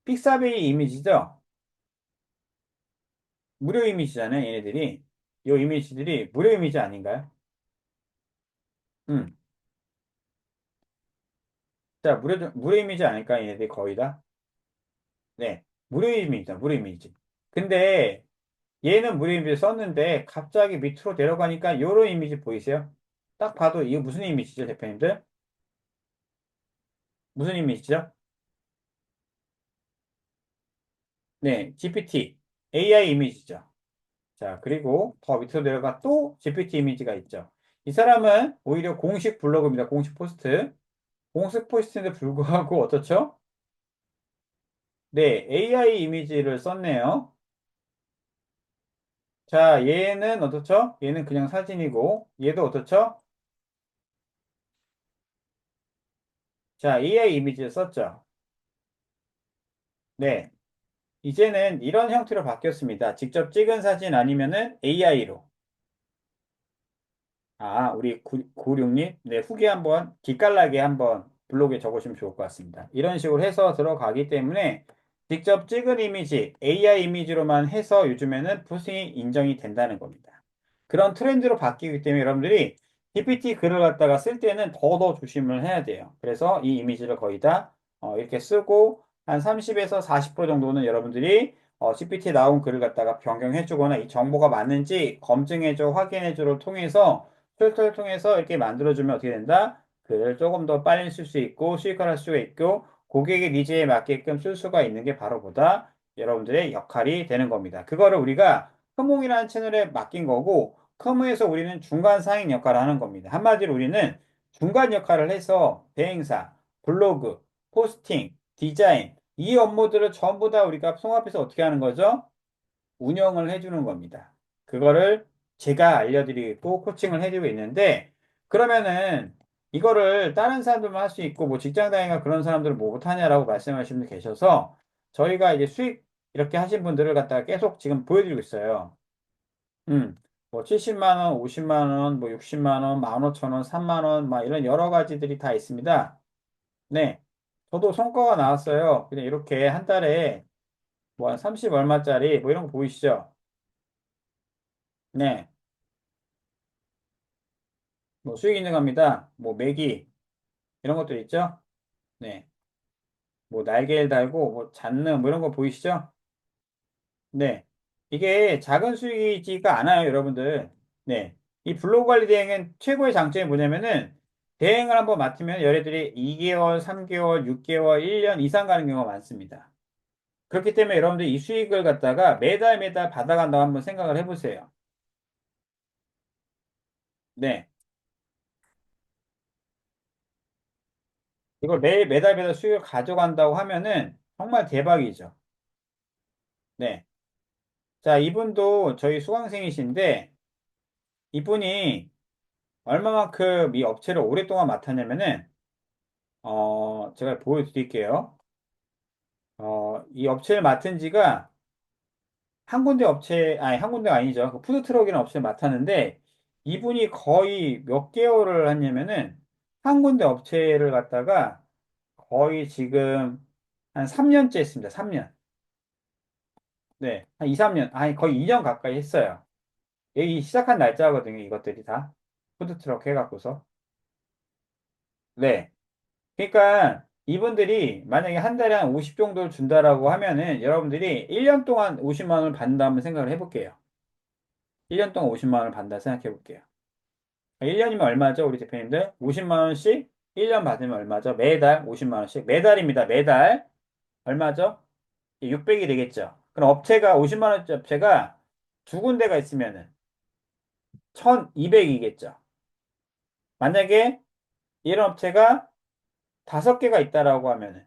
픽사베이 이미지죠? 무료 이미지잖아요, 얘네들이. 이 이미지들이 무료 이미지 아닌가요? 음. 자, 무료 이미지 아닐까, 얘네들이 거의 다? 네. 무료 이미지다, 무료 이미지. 근데 얘는 무료 이미지 썼는데 갑자기 밑으로 내려가니까 요런 이미지 보이세요? 딱 봐도 이거 무슨 이미지죠, 대표님들? 무슨 이미지죠? 네, GPT, AI 이미지죠. 자, 그리고 더 밑으로 내려가 또 GPT 이미지가 있죠. 이 사람은 오히려 공식 블로그입니다. 공식 포스트. 공식 포스트인데 불구하고 어떻죠? 네, AI 이미지를 썼네요. 자, 얘는 어떻죠? 얘는 그냥 사진이고, 얘도 어떻죠? 자, AI 이미지를 썼죠. 네. 이제는 이런 형태로 바뀌었습니다. 직접 찍은 사진 아니면은 AI로. 아, 우리 96님, 네, 후기 한번 기깔나게 한번 블로그에 적으시면 좋을 것 같습니다. 이런 식으로 해서 들어가기 때문에 직접 찍은 이미지, AI 이미지로만 해서 요즘에는 포스팅이 인정이 된다는 겁니다. 그런 트렌드로 바뀌기 때문에 여러분들이 GPT 글을 갖다가 쓸 때는 더 조심을 해야 돼요. 그래서 이 이미지를 거의 다 이렇게 쓰고 한 30에서 40% 정도는 여러분들이 GPT에 나온 글을 갖다가 변경해주거나 이 정보가 맞는지 검증해줘, 확인해줘를 통해서 툴툴 통해서 이렇게 만들어주면 어떻게 된다? 글을 조금 더 빨리 쓸 수 있고 수익화할 수가 있고 고객의 니즈에 맞게끔 쓸 수가 있는 게 바로 보다 여러분들의 역할이 되는 겁니다. 그거를 우리가 크몽이라는 채널에 맡긴 거고 크몽에서 우리는 중간 상인 역할을 하는 겁니다. 한마디로 우리는 중간 역할을 해서 대행사, 블로그, 포스팅, 디자인 이 업무들을 전부 다 우리가 통합해서 어떻게 하는 거죠? 운영을 해주는 겁니다. 그거를 제가 알려드리고 코칭을 해드리고 있는데, 그러면은 이거를 다른 사람들만 할 수 있고, 뭐 직장 다니가 그런 사람들은 뭐 못하냐라고 말씀하시는 분 계셔서, 저희가 이제 수익 이렇게 하신 분들을 갖다가 계속 지금 보여드리고 있어요. 뭐 70만 원, 50만 원, 뭐 60만 원, 15,000원, 3만 원, 막 이런 여러 가지들이 다 있습니다. 네. 저도 성과가 나왔어요. 그냥 이렇게 한 달에 뭐 한 30 얼마짜리 뭐 이런 거 보이시죠? 네. 뭐 수익 인증합니다. 뭐 매기 이런 것도 있죠. 네. 뭐 날개를 달고 뭐 잡는 뭐 이런 거 보이시죠? 네. 이게 작은 수익이지가 않아요, 여러분들. 네. 이 블로그 관리 대행은 최고의 장점이 뭐냐면은 대행을 한번 맡으면 얘네들이 2개월, 3개월, 6개월, 1년 이상 가는 경우가 많습니다. 그렇기 때문에 여러분들 이 수익을 갖다가 매달 매달 받아간다고 한번 생각을 해보세요. 네. 이걸 매달 매달 수익을 가져간다고 하면은 정말 대박이죠. 네. 자, 이분도 저희 수강생이신데, 이분이 얼마만큼 이 업체를 오랫동안 맡았냐면은, 제가 보여드릴게요. 이 업체를 맡은 지가 한 군데 업체, 아니, 한 군데가 아니죠. 그 푸드트럭이라는 업체를 맡았는데, 이분이 거의 몇 개월을 했냐면은, 한 군데 업체를 갖다가 거의 지금 한 3년째 했습니다. 3년. 네. 한 2, 3년. 아니, 거의 2년 가까이 했어요. 여기 시작한 날짜거든요, 이것들이 다. 푸드트럭 해갖고서. 네. 그러니까 이분들이 만약에 한 달에 한 50 정도를 준다라고 하면은 여러분들이 1년 동안 50만 원을 받는다 면 생각을 해볼게요. 1년 동안 50만 원을 받는다 생각해 볼게요. 1년이면 얼마죠, 우리 대표님들? 50만 원씩 1년 받으면 얼마죠? 매달 50만 원씩. 매달입니다, 매달. 얼마죠? 600이 되겠죠. 그럼 업체가 50만 원짜리 업체가 두 군데가 있으면은 1200이겠죠. 만약에 이런 업체가 다섯 개가 있다라고 하면은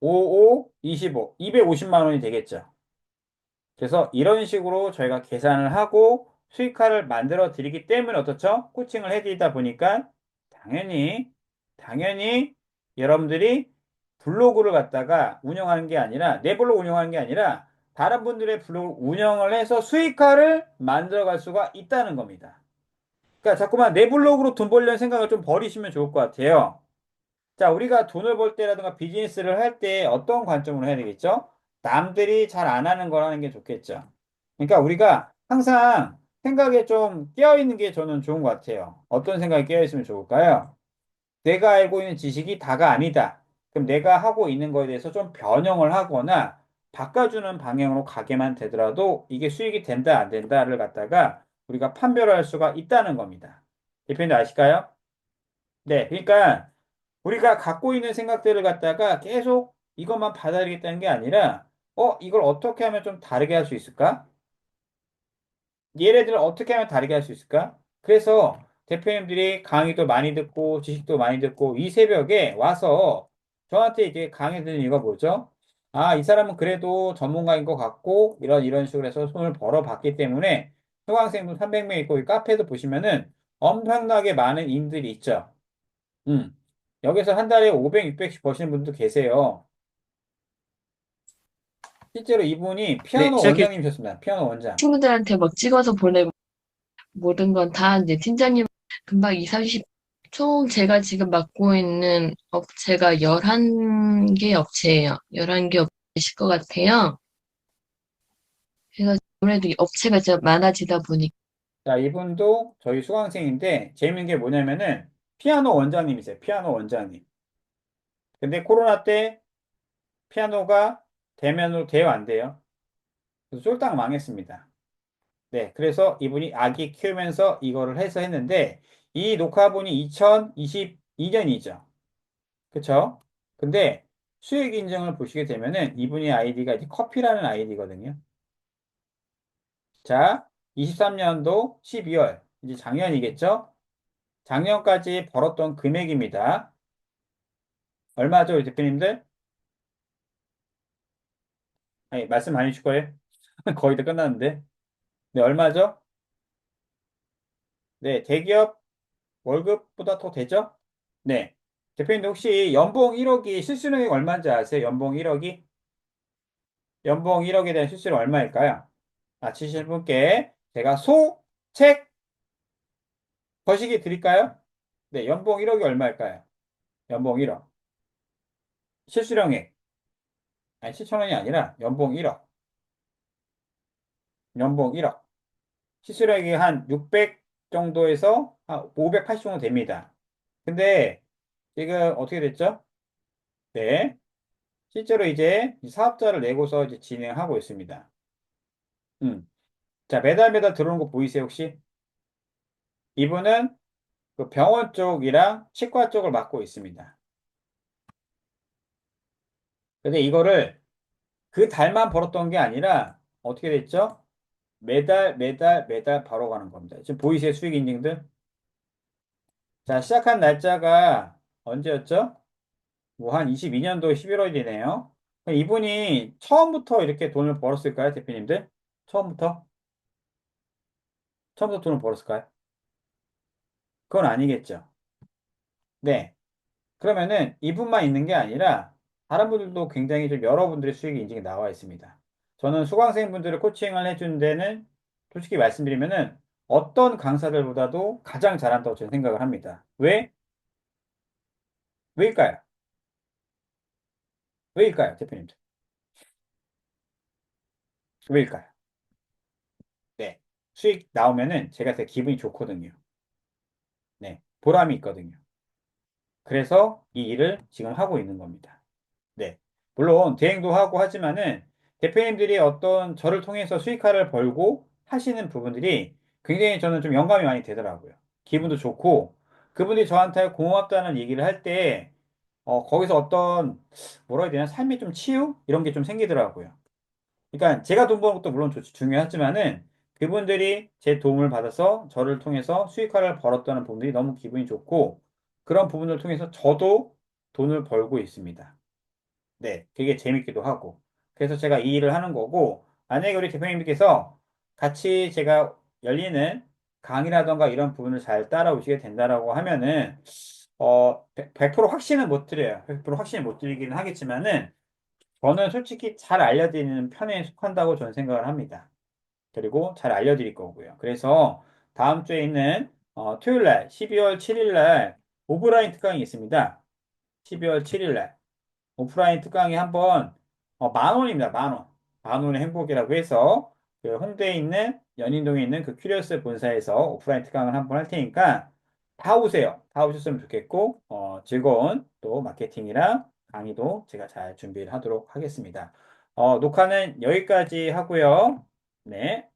55, 25, 250만 원이 되겠죠. 그래서 이런 식으로 저희가 계산을 하고 수익화를 만들어 드리기 때문에 어떻죠? 코칭을 해드리다 보니까 당연히 여러분들이 블로그를 갖다가 운영하는 게 아니라 내 블로그 운영하는 게 아니라 다른 분들의 블로그 운영을 해서 수익화를 만들어 갈 수가 있다는 겁니다. 그러니까 자꾸만 내 블로그로 돈 벌려는 생각을 좀 버리시면 좋을 것 같아요. 자, 우리가 돈을 벌 때라든가 비즈니스를 할 때 어떤 관점으로 해야 되겠죠? 남들이 잘 안 하는 거라는 게 좋겠죠. 그러니까 우리가 항상 생각에 좀 깨어있는 게 저는 좋은 것 같아요. 어떤 생각이 깨어있으면 좋을까요? 내가 알고 있는 지식이 다가 아니다. 그럼 내가 하고 있는 거에 대해서 좀 변형을 하거나 바꿔주는 방향으로 가게만 되더라도 이게 수익이 된다, 안 된다를 갖다가 우리가 판별할 수가 있다는 겁니다. 대표님 아실까요? 네, 그러니까 우리가 갖고 있는 생각들을 갖다가 계속 이것만 받아들이겠다는 게 아니라, 이걸 어떻게 하면 좀 다르게 할 수 있을까? 얘네들을 어떻게 하면 다르게 할 수 있을까? 그래서 대표님들이 강의도 많이 듣고 지식도 많이 듣고 이 새벽에 와서 저한테 이제 강의 듣는 이유가 뭐죠? 아, 이 사람은 그래도 전문가인 것 같고 이런 식으로 해서 손을 벌어봤기 때문에 수강생도 300명 있고 이 카페도 보시면은 엄청나게 많은 인들이 있죠. 음. 여기서 한 달에 500, 600씩 버시는 분도 계세요. 실제로 이분이 네, 피아노 저기 원장님이셨습니다. 피아노 원장. 친구들한테 막 찍어서 보내고 모든 건 다 이제 팀장님 금방 2, 30, 총 제가 지금 맡고 있는 업체가 11개 업체예요. 11개 업체실 것 같아요. 그래서 아무래도 이 업체가 진짜 많아지다 보니까 자, 이분도 저희 수강생인데 재밌는 게 뭐냐면은 피아노 원장님이세요. 피아노 원장님. 근데 코로나 때 피아노가 대면으로 돼요, 안 돼요? 그래서 쫄딱 망했습니다. 네, 그래서 이분이 아기 키우면서 이거를 해서 했는데 이 녹화분이 2022년이죠. 그쵸? 근데 수익 인증을 보시게 되면은 이분의 아이디가 이제 커피라는 아이디거든요. 자, 23년도 12월, 이제 작년이겠죠? 작년까지 벌었던 금액입니다. 얼마죠, 우리 대표님들? 아니, 말씀 많이 주실 거예요? 거의 다 끝났는데. 네, 얼마죠? 네, 대기업 월급보다 더 되죠? 네. 대표님들 혹시 연봉 1억이 실수령이 얼마인지 아세요? 연봉 1억이? 연봉 1억에 대한 실수령 얼마일까요? 맞히실 분께 제가 책 거시기 드릴까요? 네, 연봉 1억이 얼마일까요? 연봉 1억. 실수령액. 아니, 7천 원이 아니라 연봉 1억. 연봉 1억. 시술액이 한 600 정도에서 한 580 정도 됩니다. 근데 지금 어떻게 됐죠? 네. 실제로 이제 사업자를 내고서 이제 진행하고 있습니다. 자, 매달 들어오는 거 보이세요, 혹시? 이분은 그 병원 쪽이랑 치과 쪽을 맡고 있습니다. 근데 이거를 그 달만 벌었던 게 아니라 어떻게 됐죠? 매달 벌어가는 겁니다. 지금 보이세요, 수익 인증들? 자, 시작한 날짜가 언제였죠? 뭐 한 22년도 11월이네요. 이분이 처음부터 이렇게 돈을 벌었을까요, 대표님들? 처음부터? 처음부터 돈을 벌었을까요? 그건 아니겠죠. 네. 그러면은 이분만 있는 게 아니라 다른 분들도 굉장히 좀 여러분들의 수익이 인증이 나와 있습니다. 저는 수강생분들을 코칭을 해준 데는 솔직히 말씀드리면은 어떤 강사들보다도 가장 잘한다고 저는 생각을 합니다. 왜? 왜일까요? 왜일까요, 대표님들? 왜일까요? 네. 수익 나오면은 제가 되게 기분이 좋거든요. 네. 보람이 있거든요. 그래서 이 일을 지금 하고 있는 겁니다. 네. 물론 대행도 하고 하지만은 대표님들이 어떤 저를 통해서 수익화를 벌고 하시는 부분들이 굉장히 저는 좀 영감이 많이 되더라고요. 기분도 좋고 그분들이 저한테 고맙다는 얘기를 할 때, 거기서 어떤, 뭐라 해야 되나, 삶의 좀 치유? 이런 게 좀 생기더라고요. 그러니까 제가 돈 버는 것도 물론 중요하지만은 그분들이 제 도움을 받아서 저를 통해서 수익화를 벌었다는 부분들이 너무 기분이 좋고 그런 부분을 통해서 저도 돈을 벌고 있습니다. 네, 그게 재밌기도 하고. 그래서 제가 이 일을 하는 거고, 만약에 우리 대표님께서 같이 제가 열리는 강의라던가 이런 부분을 잘 따라오시게 된다라고 하면은, 100% 확신은 못 드려요. 100% 확신을 못 드리기는 하겠지만은, 저는 솔직히 잘 알려드리는 편에 속한다고 저는 생각을 합니다. 그리고 잘 알려드릴 거고요. 그래서 다음 주에 있는 토요일 날, 12월 7일 날 오프라인 특강이 있습니다. 12월 7일 날. 오프라인 특강이 한번 10,000원입니다. 10,000원. 10,000원의 행복이라고 해서 그 홍대에 있는 연인동에 있는 그 큐리어스 본사에서 오프라인 특강을 한번 할 테니까 다 오세요. 다 오셨으면 좋겠고 즐거운 또 마케팅이랑 강의도 제가 잘 준비를 하도록 하겠습니다. 녹화는 여기까지 하고요. 네.